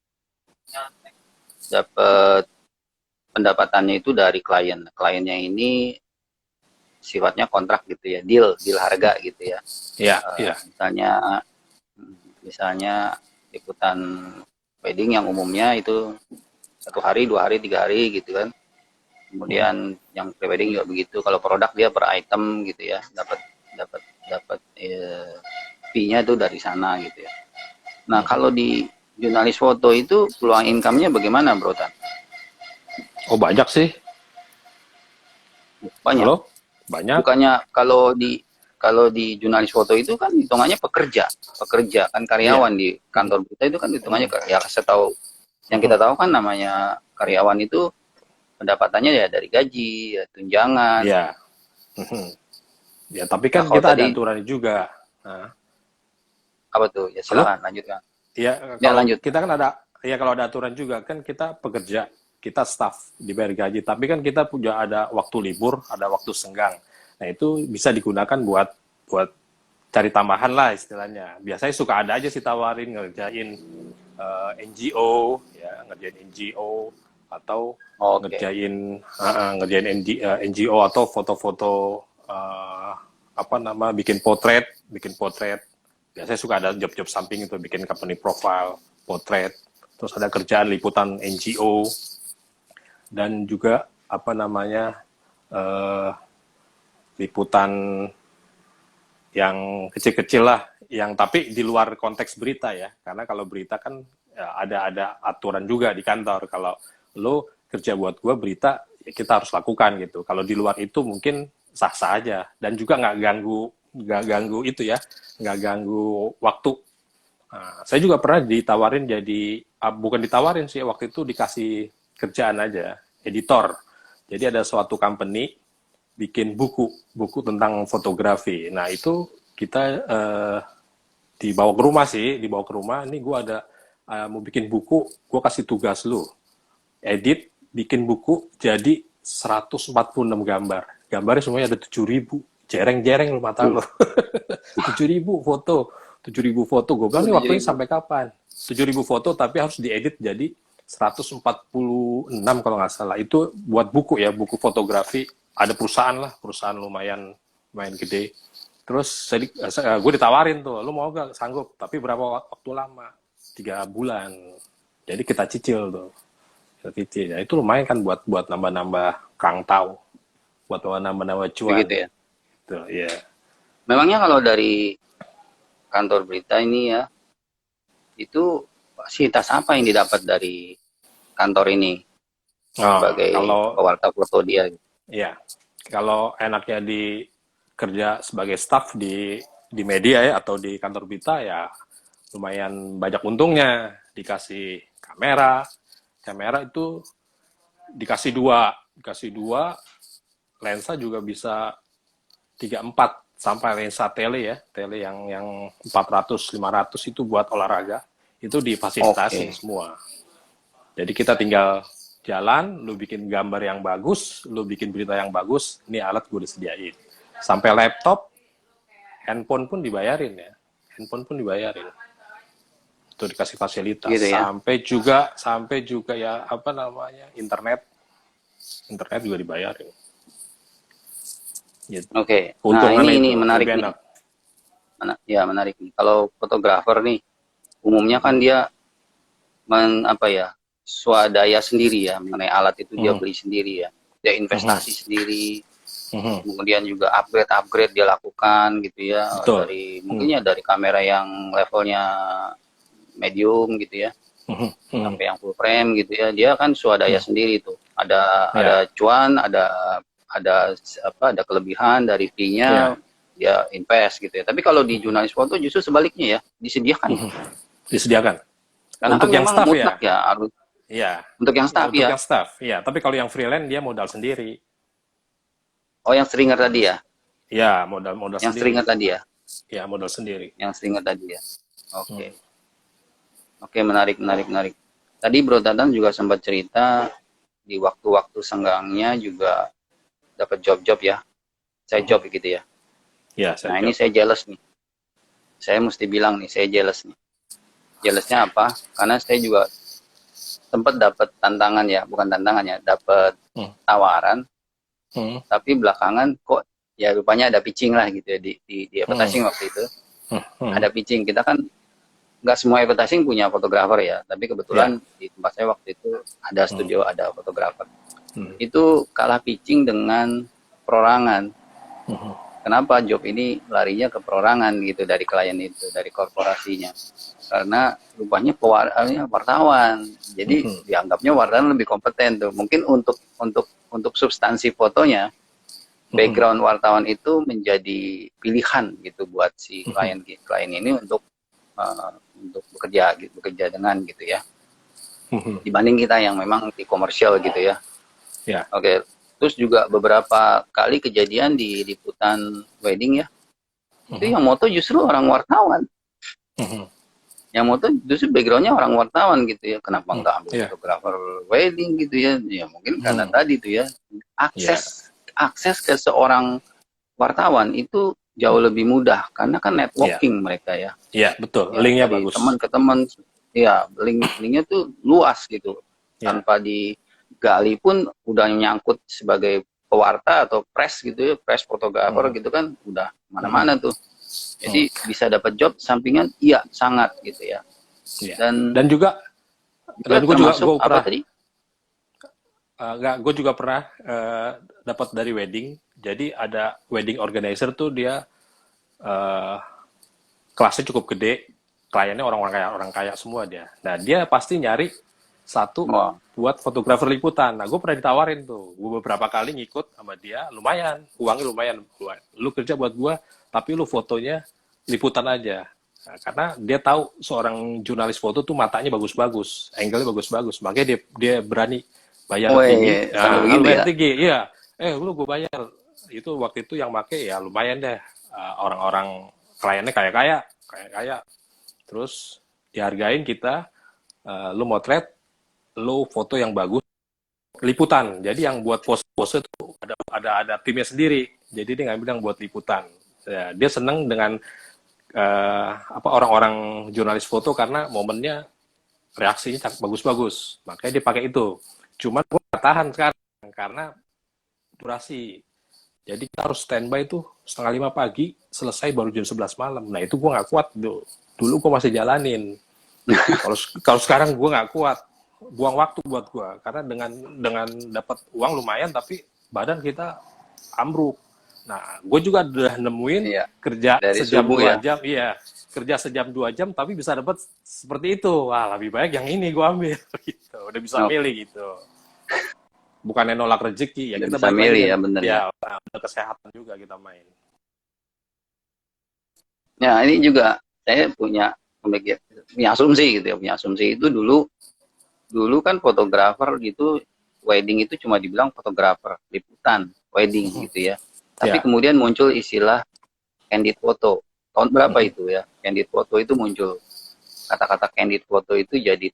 pendapatannya itu dari klien. Kliennya ini sifatnya kontrak gitu ya, deal harga gitu ya. Iya. Misalnya liputan wedding yang umumnya itu 1 hari, 2 hari, 3 hari gitu kan. Kemudian yang pre-wedding juga begitu. Kalau produk dia per item gitu ya, dapat fee-nya itu dari sana gitu ya. Nah, kalau di jurnalis foto itu peluang income-nya bagaimana, Bro Tan? Oh, banyak sih. Banyak. Halo? Banyak. Bukannya kalau di jurnalis foto itu kan hitungannya pekerja kan karyawan di kantor kita itu kan hitungannya ya setahu yang kita tahu kan namanya karyawan itu pendapatannya ya dari gaji, ya tunjangan. Iya. Ya, tapi kan kita ada aturan juga. Nah. Apa tuh? Ya silakan lanjutkan. Iya, Ya lanjut. kita kan kalau ada aturan juga kan, kita pekerja, kita staff dibayar gaji, tapi kan kita punya ada waktu libur, ada waktu senggang. Nah, itu bisa digunakan buat cari tambahan lah istilahnya. Biasanya suka ada aja sih tawarin ngerjain NGO, ya ngerjain NGO atau ngerjain NGO atau foto-foto bikin potret. Biasanya suka ada job-job samping itu, bikin company profile, potret, terus ada kerjaan liputan NGO, dan juga apa namanya, eh, liputan yang kecil-kecil lah, yang tapi di luar konteks berita ya, karena kalau berita kan ya, ada aturan juga di kantor, kalau lo kerja buat gue berita ya kita harus lakukan gitu. Kalau di luar itu mungkin sah-sah aja, dan juga nggak ganggu itu ya, nggak ganggu waktu. Nah, saya juga pernah ditawarin jadi, bukan ditawarin sih, waktu itu dikasih kerjaan aja, editor. Jadi ada suatu company bikin buku tentang fotografi. Nah itu kita dibawa ke rumah sih, dibawa ke rumah. Ini gue ada mau bikin buku, gue kasih tugas lu, edit, bikin buku jadi 146 gambar. Gambarnya semuanya ada 7.000, jereng-jereng lu mata lu. 7.000 foto, 7.000 foto. Gue bilang, ini waktunya sampai kapan? 7.000 foto tapi harus diedit jadi 146 kalau nggak salah. Itu buat buku ya, buku fotografi. Ada perusahaan lumayan gede. Terus gue ditawarin tuh, lu mau gak sanggup? Tapi berapa waktu lama? 3 bulan. Jadi kita cicil tuh. Kita cicil. Ya, itu lumayan kan buat nambah-nambah kang tahu. Buat nambah-nambah cuan. Begitu ya. Tuh, ya. Memangnya kalau dari kantor berita ini ya, itu fasilitas apa yang didapat dari kantor ini sebagai pewarta foto dia? Iya, kalau enaknya kerja sebagai staff di media ya, atau di kantor berita ya lumayan banyak untungnya. Dikasih kamera itu dikasih dua, lensa juga bisa 3-4, sampai lensa tele yang 400-500 itu buat olahraga, itu difasilitasi semua. Jadi kita tinggal jalan, lu bikin gambar yang bagus, lu bikin berita yang bagus, ini alat gue disediain. Sampai laptop, handphone pun dibayarin ya. Itu dikasih fasilitas. Gitu ya? Sampai juga ya apa namanya, internet juga dibayarin. Gitu. Oke. Nah, ini menarik nih. Ya, menarik nih. Kalau fotografer nih, umumnya kan dia swadaya sendiri ya, mengenai alat itu dia beli sendiri ya. Dia investasi sendiri. Kemudian juga upgrade dia lakukan gitu ya. Betul. Dari kamera yang levelnya medium gitu ya. Sampai yang full frame gitu ya. Dia kan swadaya sendiri tuh. Ada cuan, ada kelebihan dari fee-nya, dia invest gitu ya. Tapi kalau di jurnalis foto justru sebaliknya ya, disediakan. Disediakan. Karena untuk kan yang staff ya harus. Iya. Untuk yang staff ya. Yang staff, ya. Tapi kalau yang freelance dia modal sendiri. Oh, yang stringer tadi ya? Iya, modal yang sendiri. Yang stringer tadi ya? Iya, modal sendiri. Yang stringer tadi ya. Oke. Oke, menarik. Tadi Bro Tatan juga sempat cerita di waktu-waktu senggangnya juga dapat job ya. Saya job gitu ya. Iya, nah, ini saya jealous nih. Saya mesti bilang nih, saya jealous nih. Jealousnya apa? Karena saya juga sempat dapat tantangan ya, bukan tantangan ya, dapat tawaran. Tapi belakangan kok ya rupanya ada pitching lah gitu ya di advertising waktu itu. Ada pitching. Kita kan nggak semua advertising punya fotografer ya, tapi kebetulan di tempat saya waktu itu ada studio, ada fotografer. Itu kalah pitching dengan perorangan. Kenapa job ini larinya ke perorangan gitu dari klien itu, dari korporasinya? Karena rupanya wartawan, jadi dianggapnya wartawan lebih kompeten tuh. Mungkin untuk substansi fotonya, background wartawan itu menjadi pilihan gitu buat si klien ini untuk bekerja dengan gitu ya. Dibanding kita yang memang di komersial gitu ya. Oke. Terus juga beberapa kali kejadian di liputan wedding ya, itu yang moto justru orang wartawan. Yang moto justru backgroundnya orang wartawan gitu ya. Kenapa nggak ambil fotografer wedding gitu ya? Ya mungkin karena tadi tuh ya, akses ke seorang wartawan itu jauh lebih mudah karena kan networking mereka ya. Iya, betul. Linknya bagus. Teman ke teman, ya linknya tuh luas gitu. Tanpa digali pun udah nyangkut sebagai pewarta atau press gitu ya, press fotografer gitu kan udah mana-mana tuh. Jadi bisa dapat job sampingan, iya sangat gitu ya. Dan juga gue termasuk apa tadi? Nggak, gue juga pernah dapat dari wedding. Jadi ada wedding organizer tuh dia eh, kelasnya cukup gede, kliennya orang kaya semua dia. Nah dia pasti nyari satu Wah, buat fotografer liputan. Nah gue pernah ditawarin tuh, gue beberapa kali ngikut sama dia, lumayan, uangnya lumayan. Lu kerja buat gue, tapi lu fotonya liputan aja. Nah, karena dia tahu seorang jurnalis foto tuh matanya bagus-bagus, angle-nya bagus-bagus, makanya dia berani bayar tinggi. weh, sampai Nah, begitu bayar ya. tinggi, iya. Lu gue bayar. Itu waktu itu yang make ya lumayan deh. Orang-orang kliennya kaya-kaya. Terus dihargain kita, lu motret, lu foto yang bagus, liputan. Jadi yang buat pose-pose itu ada timnya sendiri. Jadi dia ngambil yang buat liputan. Ya, dia seneng dengan apa orang-orang jurnalis foto karena momennya reaksinya bagus-bagus. Makanya dia pakai itu. Cuman gue nggak tahan sekarang karena durasi. Jadi kita harus standby tuh 4:30 pagi, selesai baru jam 11 malam. Nah itu gue nggak kuat tuh. Dulu gue masih jalanin. Kalau kalau sekarang gue nggak kuat, buang waktu buat gue. Karena dengan dapat uang lumayan, tapi badan kita ambruk. Nah, gue juga udah nemuin Iya, kerja dari sejam subuh ya. 2 jam, iya, kerja sejam 2 jam, tapi bisa dapat seperti itu. Wah, lebih baik yang ini gue ambil, gitu. Udah bisa Oh, milih gitu. Bukannya nolak rezeki, ya udah kita bisa balik lagi milih kan, ya, bener ya ya. udah kesehatan juga kita main. Ya, ini juga saya punya asumsi gitu ya, punya asumsi itu dulu dulu kan fotografer gitu, wedding itu cuma dibilang fotografer liputan wedding gitu ya. Tapi Ya, kemudian muncul istilah candid foto. Tahun berapa itu ya? Candid foto itu muncul. Kata-kata candid foto itu jadi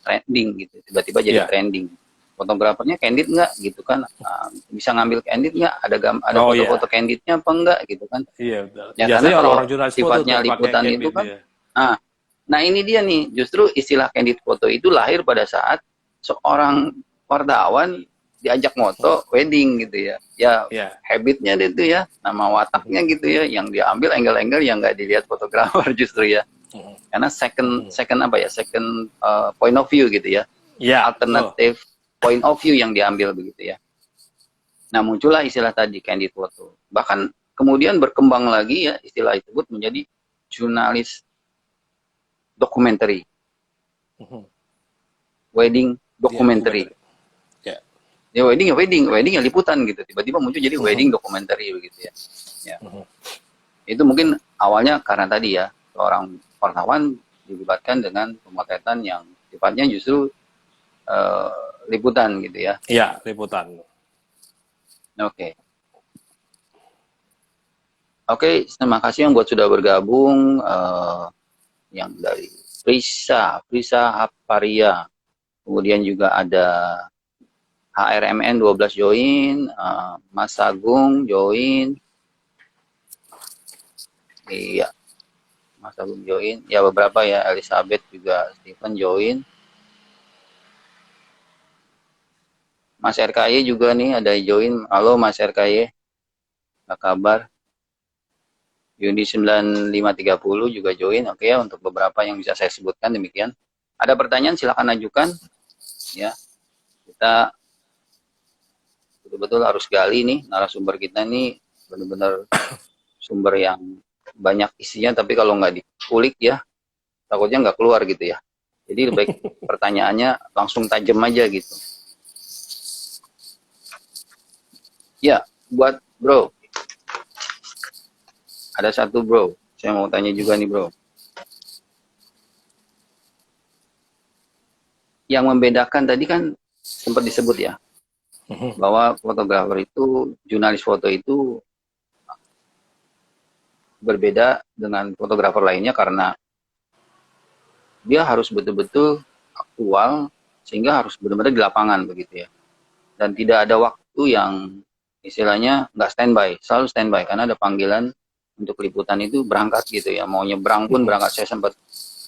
trending gitu. Tiba-tiba jadi ya. trending. Fotografernya candid nggak gitu kan? Bisa ngambil candid nggak? Ada Oh foto-foto iya, candidnya apa enggak gitu kan? iya betul. Ya karena Biasanya kalau orang-orang jurnalis foto tuh sifatnya yang pakai liputan itu candid kan, dia. ah, nah ini dia nih, justru istilah candid foto itu lahir pada saat seorang wartawan diajak moto wedding gitu ya. Ya Ya, habitnya itu ya, nama wataknya gitu ya, yang diambil angle-angle yang nggak dilihat fotografer justru ya. Karena second second apa ya, second point of view gitu ya, ya betul. alternative point of view yang diambil begitu ya. Nah muncullah istilah tadi candid photo. Bahkan kemudian berkembang lagi ya istilah itu menjadi jurnalis documentary, wedding Dia documentary. dokumenter. Ya. Ya wedding ya liputan gitu. Tiba-tiba muncul jadi wedding documentary begitu ya. Ya. Itu mungkin awalnya karena tadi ya seorang wartawan dilibatkan dengan pemotretan yang sifatnya justru eh, liputan gitu ya. Iya, liputan. Oke. Oke, terima kasih yang buat sudah bergabung yang dari Prisa Haparia. Kemudian juga ada HRMN 12 join, Mas Agung join. Iya, Mas Agung join. Ya beberapa ya, Elizabeth juga, Stephen join. Mas RKY juga nih ada join. Halo Mas RKY, apa kabar? Yuni 9530 juga join. Oke ya, untuk beberapa yang bisa saya sebutkan demikian. Ada pertanyaan silakan ajukan. Ya, kita betul-betul harus gali nih narasumber kita nih, benar-benar sumber yang banyak isinya, tapi kalau nggak dikulik ya takutnya nggak keluar gitu ya. Jadi lebih baik pertanyaannya langsung tajam aja gitu. Ya, buat bro, ada satu bro, saya mau tanya juga nih bro. Yang membedakan tadi kan sempat disebut ya, bahwa fotografer itu, jurnalis foto itu berbeda dengan fotografer lainnya karena dia harus betul-betul aktual, sehingga harus benar-benar di lapangan begitu ya. Dan tidak ada waktu yang istilahnya nggak standby, selalu standby karena ada panggilan untuk liputan itu berangkat gitu ya. Mau nyebrang pun berangkat. Saya sempat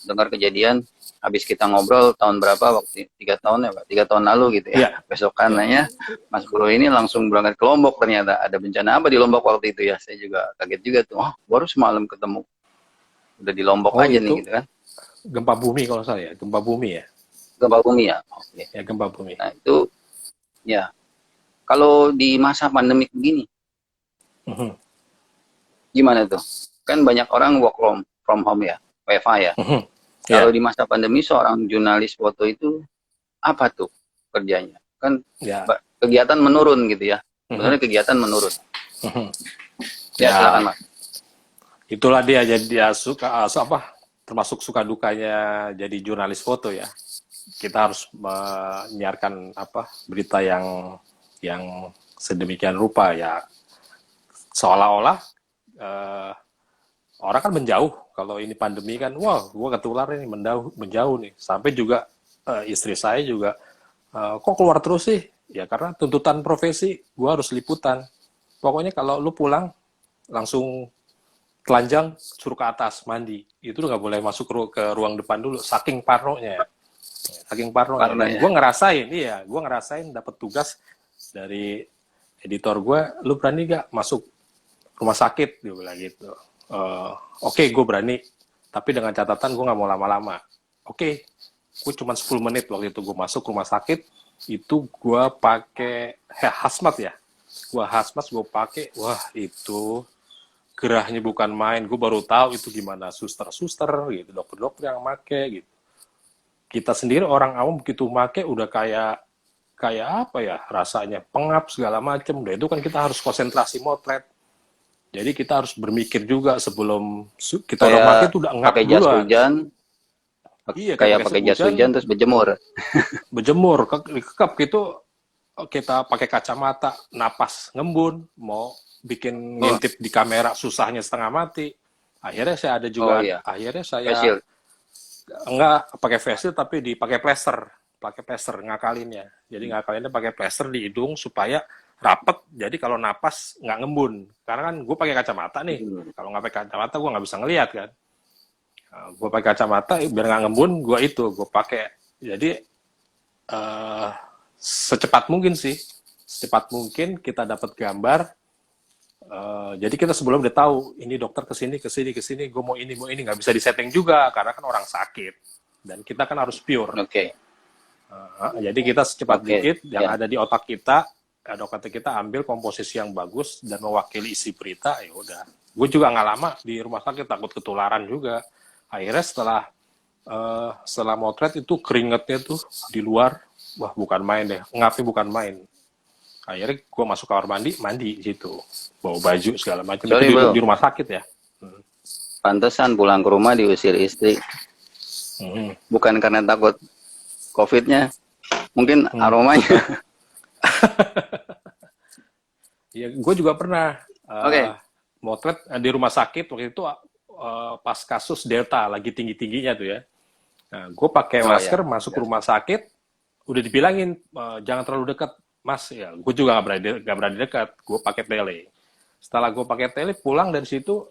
dengar kejadian habis kita ngobrol tahun berapa, waktu 3 tahun ya Pak, 3 tahun lalu gitu ya. Iya. Besokannya Mas Bro ini langsung berangkat ke Lombok, ternyata ada bencana apa di Lombok waktu itu ya. Saya juga kaget juga tuh. Oh, baru semalam ketemu. Udah di Lombok Oh aja nih itu gitu kan. gempa bumi kalau saya, gempa bumi ya. Gempa bumi ya. Oke. Ya gempa bumi. Nah, itu Ya, kalau di masa pandemik begini, Mhm. gimana tuh? Kan banyak orang work from home ya, WFH ya. Mhm. Kalau Ya, di masa pandemi seorang jurnalis foto itu apa tuh kerjanya? Kan ya. kegiatan menurun gitu ya. Mhm. Sebenarnya kegiatan menurun. Mhm. Ya, Ya, silakan Mas. itulah dia jadi dia suka apa? Termasuk suka dukanya jadi jurnalis foto ya. Kita harus menyiarkan apa berita yang sedemikian rupa ya, seolah-olah eh, orang kan menjauh kalau ini pandemi kan, wah gua ketular ini, menjauh nih, sampai juga istri saya juga kok keluar terus sih, ya karena tuntutan profesi gua harus liputan, pokoknya kalau lu pulang langsung telanjang suruh ke atas mandi, itu nggak boleh masuk ke ruang depan dulu, saking parnonya, saking parnonya. Karena Dan ya. gue ngerasain dapat tugas dari editor gue, lu berani gak masuk rumah sakit, dia bilang gitu. Oke, gue berani, tapi dengan catatan gue nggak mau lama-lama. Oke, gue cuma 10 menit waktu itu gue masuk rumah sakit, itu gue pakai hazmat ya, gue pakai, wah itu gerahnya bukan main, gue baru tahu itu gimana suster-suster gitu, dokter-dokter yang make gitu. Kita sendiri orang awam begitu make udah kayak kayak apa ya rasanya, pengap segala macem, udah itu kan kita harus konsentrasi motret, jadi kita harus berpikir juga sebelum kita udah make Kayak itu udah ngap pakai jas duluan. hujan, Iya, kayak kayak pakai pakai jas hujan hujan terus berjemur. berjemur kekep gitu, kita pakai kacamata, napas ngembun, mau bikin Oh, ngintip di kamera susahnya setengah mati. Akhirnya saya ada oh juga, iya, akhirnya saya facial. enggak pakai face shield tapi dipakai plester, pakai plester ngakalinnya. Jadi ngakalinnya pakai plester di hidung supaya rapet. Jadi kalau napas nggak ngembun. Karena kan gue pakai kacamata nih. Hmm. Kalau nggak pakai kacamata gue nggak bisa ngelihat kan. Nah, gue pakai kacamata biar nggak ngembun. Gue pakai. Jadi eh, secepat mungkin sih, secepat mungkin kita dapat gambar. Jadi kita sebelum udah tahu ini dokter kesini kesini kesini, gue mau ini nggak bisa disetting juga karena kan orang sakit dan kita kan harus pure. Oke, Jadi kita secepat oke, dikit yang ya. ada di otak kita, kita ambil komposisi yang bagus dan mewakili isi berita, ya udah. Gue juga nggak lama di rumah sakit, takut ketularan juga. Akhirnya setelah motret itu keringetnya tuh di luar, wah bukan main deh, ngapnya bukan main. Akhirnya gue masuk kamar mandi di situ, bawa baju segala macam. Itu Sorry di bro, rumah sakit ya. pantesan pulang ke rumah diusir istri. Hmm. Bukan karena takut COVID-nya, mungkin Hmm. aromanya. Ya, gue juga pernah Oke, motret di rumah sakit waktu itu pas kasus Delta lagi tinggi-tingginya tuh ya. Nah, gue pakai oh ya, masker masuk ke rumah sakit, udah dibilangin jangan terlalu dekat, Mas. Ya, gue juga nggak berani dekat. Gue pakai tele. Setelah gue pakai tele, pulang dari situ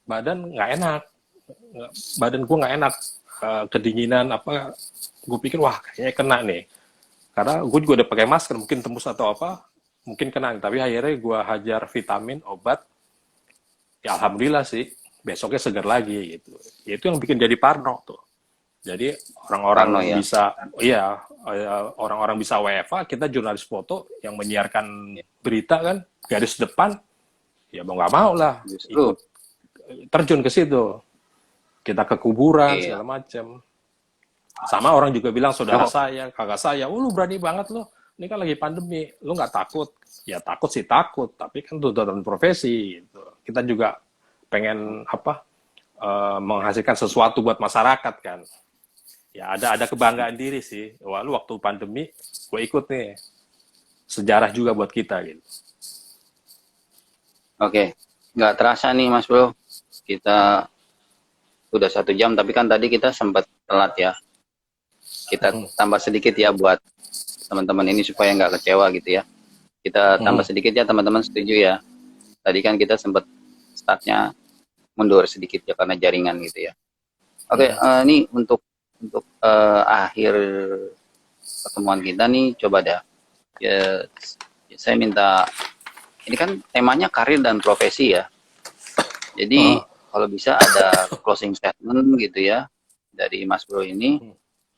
badan nggak enak, badan gue nggak enak, kedinginan apa. Gue pikir wah kayaknya kena nih. Karena gue juga udah pakai masker, mungkin tembus atau apa, mungkin kena. Tapi akhirnya gue hajar vitamin, obat, ya alhamdulillah sih, besoknya segar lagi gitu. Ya, itu yang bikin jadi parno tuh. Jadi Parno orang-orang ya. bisa, iya, orang-orang bisa WFA, kita jurnalis foto yang menyiarkan berita kan, garis depan, ya mau nggak mau lah, Justru, ikut terjun ke situ. Kita ke kuburan, iya. segala macam. Sama orang juga bilang, saudara Oh, saya, kakak saya, lu berani banget lo, ini kan lagi pandemi, lu nggak takut? Ya takut sih takut, tapi kan tuntutan profesi. Gitu. Kita juga pengen apa menghasilkan sesuatu buat masyarakat kan. Ya ada kebanggaan diri sih. Wah lu waktu pandemi, gue ikut nih, sejarah juga buat kita gitu. oke. Nggak terasa nih Mas Bro, kita udah 1 jam, tapi kan tadi kita sempat telat ya. Kita tambah sedikit ya buat teman-teman ini supaya nggak kecewa gitu ya. Kita tambah sedikit ya teman-teman, setuju ya. Tadi kan kita sempat startnya mundur sedikit ya karena jaringan gitu ya. Oke, ini untuk akhir pertemuan kita nih, coba dah. Ya, saya minta, ini kan temanya karir dan profesi ya. Jadi kalau bisa ada closing statement gitu ya dari Mas Bro ini.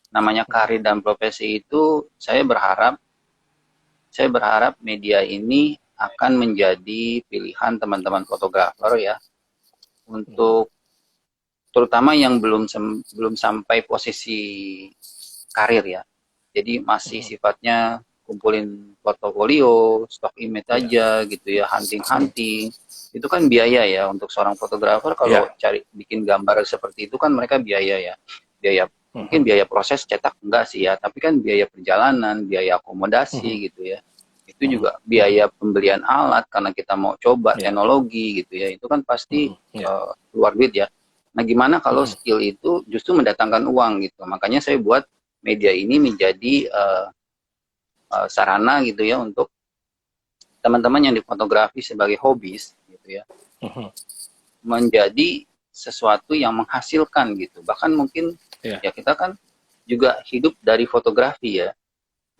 Namanya karir dan profesi itu, saya berharap saya berharap media ini akan menjadi pilihan teman-teman fotografer ya untuk terutama yang belum sampai posisi karir ya. Jadi masih sifatnya kumpulin portofolio, stock image aja gitu ya, hunting-hunting. Itu kan biaya ya untuk seorang fotografer kalau cari bikin gambar seperti itu kan mereka biaya ya. Biaya mungkin biaya proses cetak enggak sih ya, tapi kan biaya perjalanan, biaya akomodasi gitu ya. Itu juga biaya pembelian alat karena kita mau coba teknologi gitu ya. Itu kan pasti keluar duit ya. Nah, gimana kalau skill itu justru mendatangkan uang gitu. Makanya saya buat media ini menjadi sarana gitu ya untuk teman-teman yang difotografi sebagai hobis gitu ya. Menjadi sesuatu yang menghasilkan gitu. Bahkan mungkin ya kita kan juga hidup dari fotografi ya.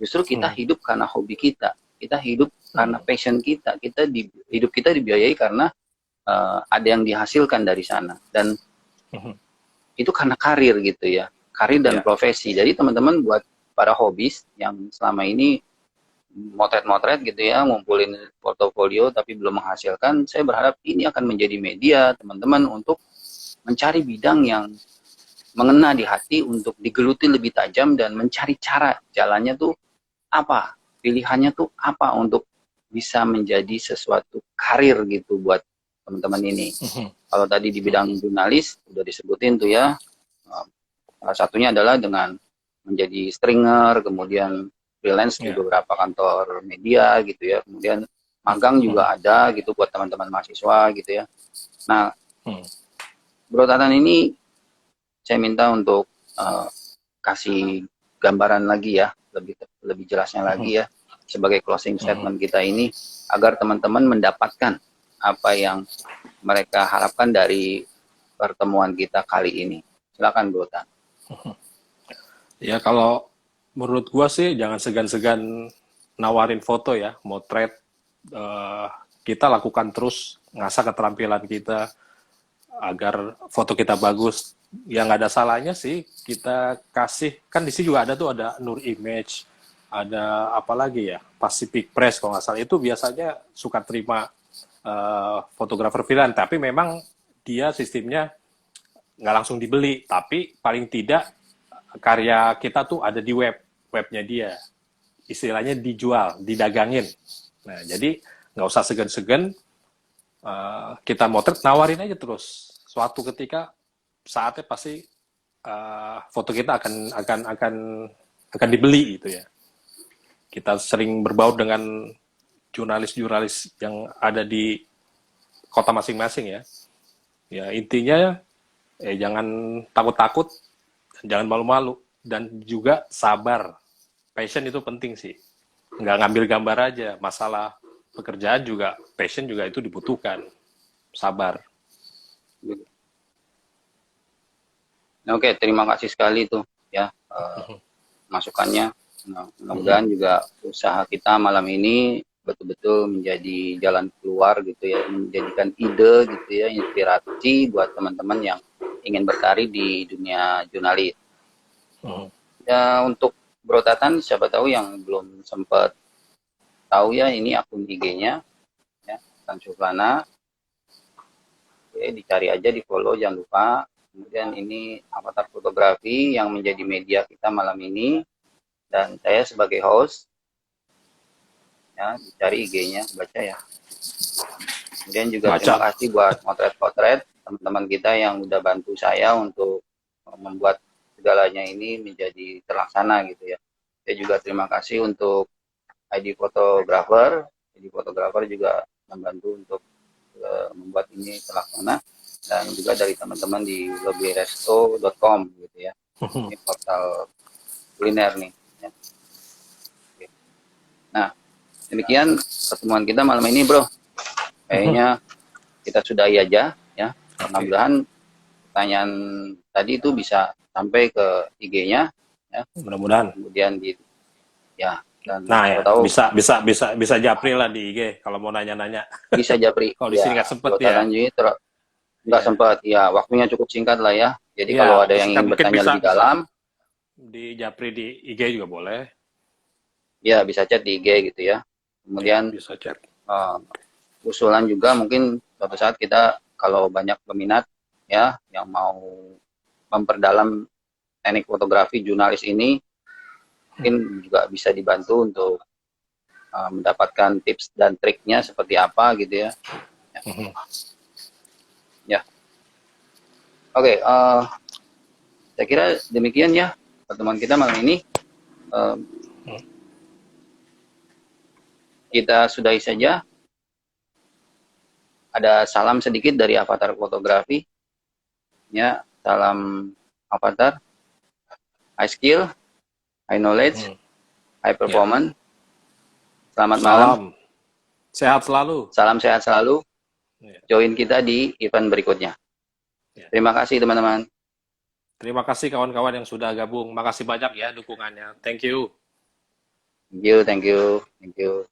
Justru kita hidup karena hobi kita. Kita hidup karena passion kita. Hidup kita dibiayai karena ada yang dihasilkan dari sana. Dan itu karena karir gitu ya, karir dan profesi. Jadi teman-teman buat para hobis yang selama ini motret-motret gitu ya, ngumpulin portofolio tapi belum menghasilkan, saya berharap ini akan menjadi media teman-teman untuk mencari bidang yang mengena di hati untuk digeluti lebih tajam dan mencari cara jalannya tuh apa, pilihannya tuh apa untuk bisa menjadi sesuatu karir gitu buat teman-teman ini. Kalau tadi di bidang jurnalis udah disebutin tuh ya, salah satunya adalah dengan menjadi stringer, kemudian freelance di beberapa kantor media gitu ya, kemudian magang juga ada gitu buat teman-teman mahasiswa gitu ya. Nah, Bro Tatan ini saya minta untuk kasih gambaran lagi ya, lebih jelasnya lagi ya sebagai closing statement kita ini agar teman-teman mendapatkan apa yang mereka harapkan dari pertemuan kita kali ini. Silakan Bro Tan. Ya kalau menurut gua sih jangan segan-segan nawarin foto ya, motret. Kita lakukan terus, ngasah keterampilan kita agar foto kita bagus. Yang nggak ada salahnya sih kita kasih, kan di sini juga ada tuh, ada Nur Image, ada apa lagi ya, Pacific Press kalau nggak salah, itu biasanya suka terima fotografer freelance, tapi memang dia sistemnya nggak langsung dibeli, tapi paling tidak karya kita tuh ada di webnya dia, istilahnya dijual, didagangin. Nah jadi nggak usah segan-segan, kita motret nawarin aja terus, suatu ketika saatnya pasti foto kita akan dibeli gitu ya. Kita sering berbaur dengan jurnalis-jurnalis yang ada di kota masing-masing ya. Ya intinya jangan takut-takut, jangan malu-malu, dan juga sabar. Passion itu penting sih. Nggak ngambil gambar aja, masalah pekerjaan juga, passion juga itu dibutuhkan. Sabar. Oke, terima kasih sekali tuh ya masukannya. Nah, mudah-mudahan juga usaha kita malam ini betul-betul menjadi jalan keluar gitu ya, menjadikan ide gitu ya, inspirasi buat teman-teman yang ingin berkarir di dunia jurnalis. Ya untuk Bro Tatan, siapa tahu yang belum sempat tahu ya, ini akun IG-nya ya, Tan Syukrana. Oke, dicari aja, di follow, jangan lupa. Kemudian ini avatar fotografi yang menjadi media kita malam ini, dan saya sebagai host ya, dicari IG-nya, baca ya. Kemudian juga terima kasih buat potret-potret teman-teman kita yang udah bantu saya untuk membuat segalanya ini menjadi terlaksana gitu ya. Saya juga terima kasih untuk ID Fotografer. ID Fotografer juga membantu untuk membuat ini terlaksana, dan juga dari teman-teman di lobbyresto.com gitu ya. Ini portal kuliner nih ya. Nah, demikian pertemuan kita malam ini Bro. Kayaknya kita sudahi aja ya. Mudah-mudahan pertanyaan tadi itu bisa sampai ke IG-nya ya. Mudah-mudahan. Kemudian di ya, dan nah ya, tahu bisa japri lah di IG kalau mau nanya-nanya. Bisa japri. Kalau di sini nggak sempet ya. Nggak sempat ya, waktunya cukup singkat lah ya. Jadi kalau ada yang ingin bertanya lebih dalam, di japri di IG juga boleh. Ya, bisa chat di IG gitu ya. Kemudian Bisa chat. usulan juga mungkin suatu saat kita kalau banyak peminat ya yang mau memperdalam teknik fotografi jurnalis ini, mungkin juga bisa dibantu untuk mendapatkan tips dan triknya seperti apa gitu ya. Ya, oke. Saya kira demikian ya pertemuan kita malam ini. Kita sudahi saja. Ada salam sedikit dari Avatar Fotografi. Ya, salam Avatar. High skill, high knowledge, high performance. Selamat malam. Salam. Sehat selalu. Salam sehat selalu. Ya. Join kita di event berikutnya. Ya. Terima kasih teman-teman. Terima kasih kawan-kawan yang sudah gabung. Makasih banyak ya dukungannya. Thank you. Thank you, thank you, thank you.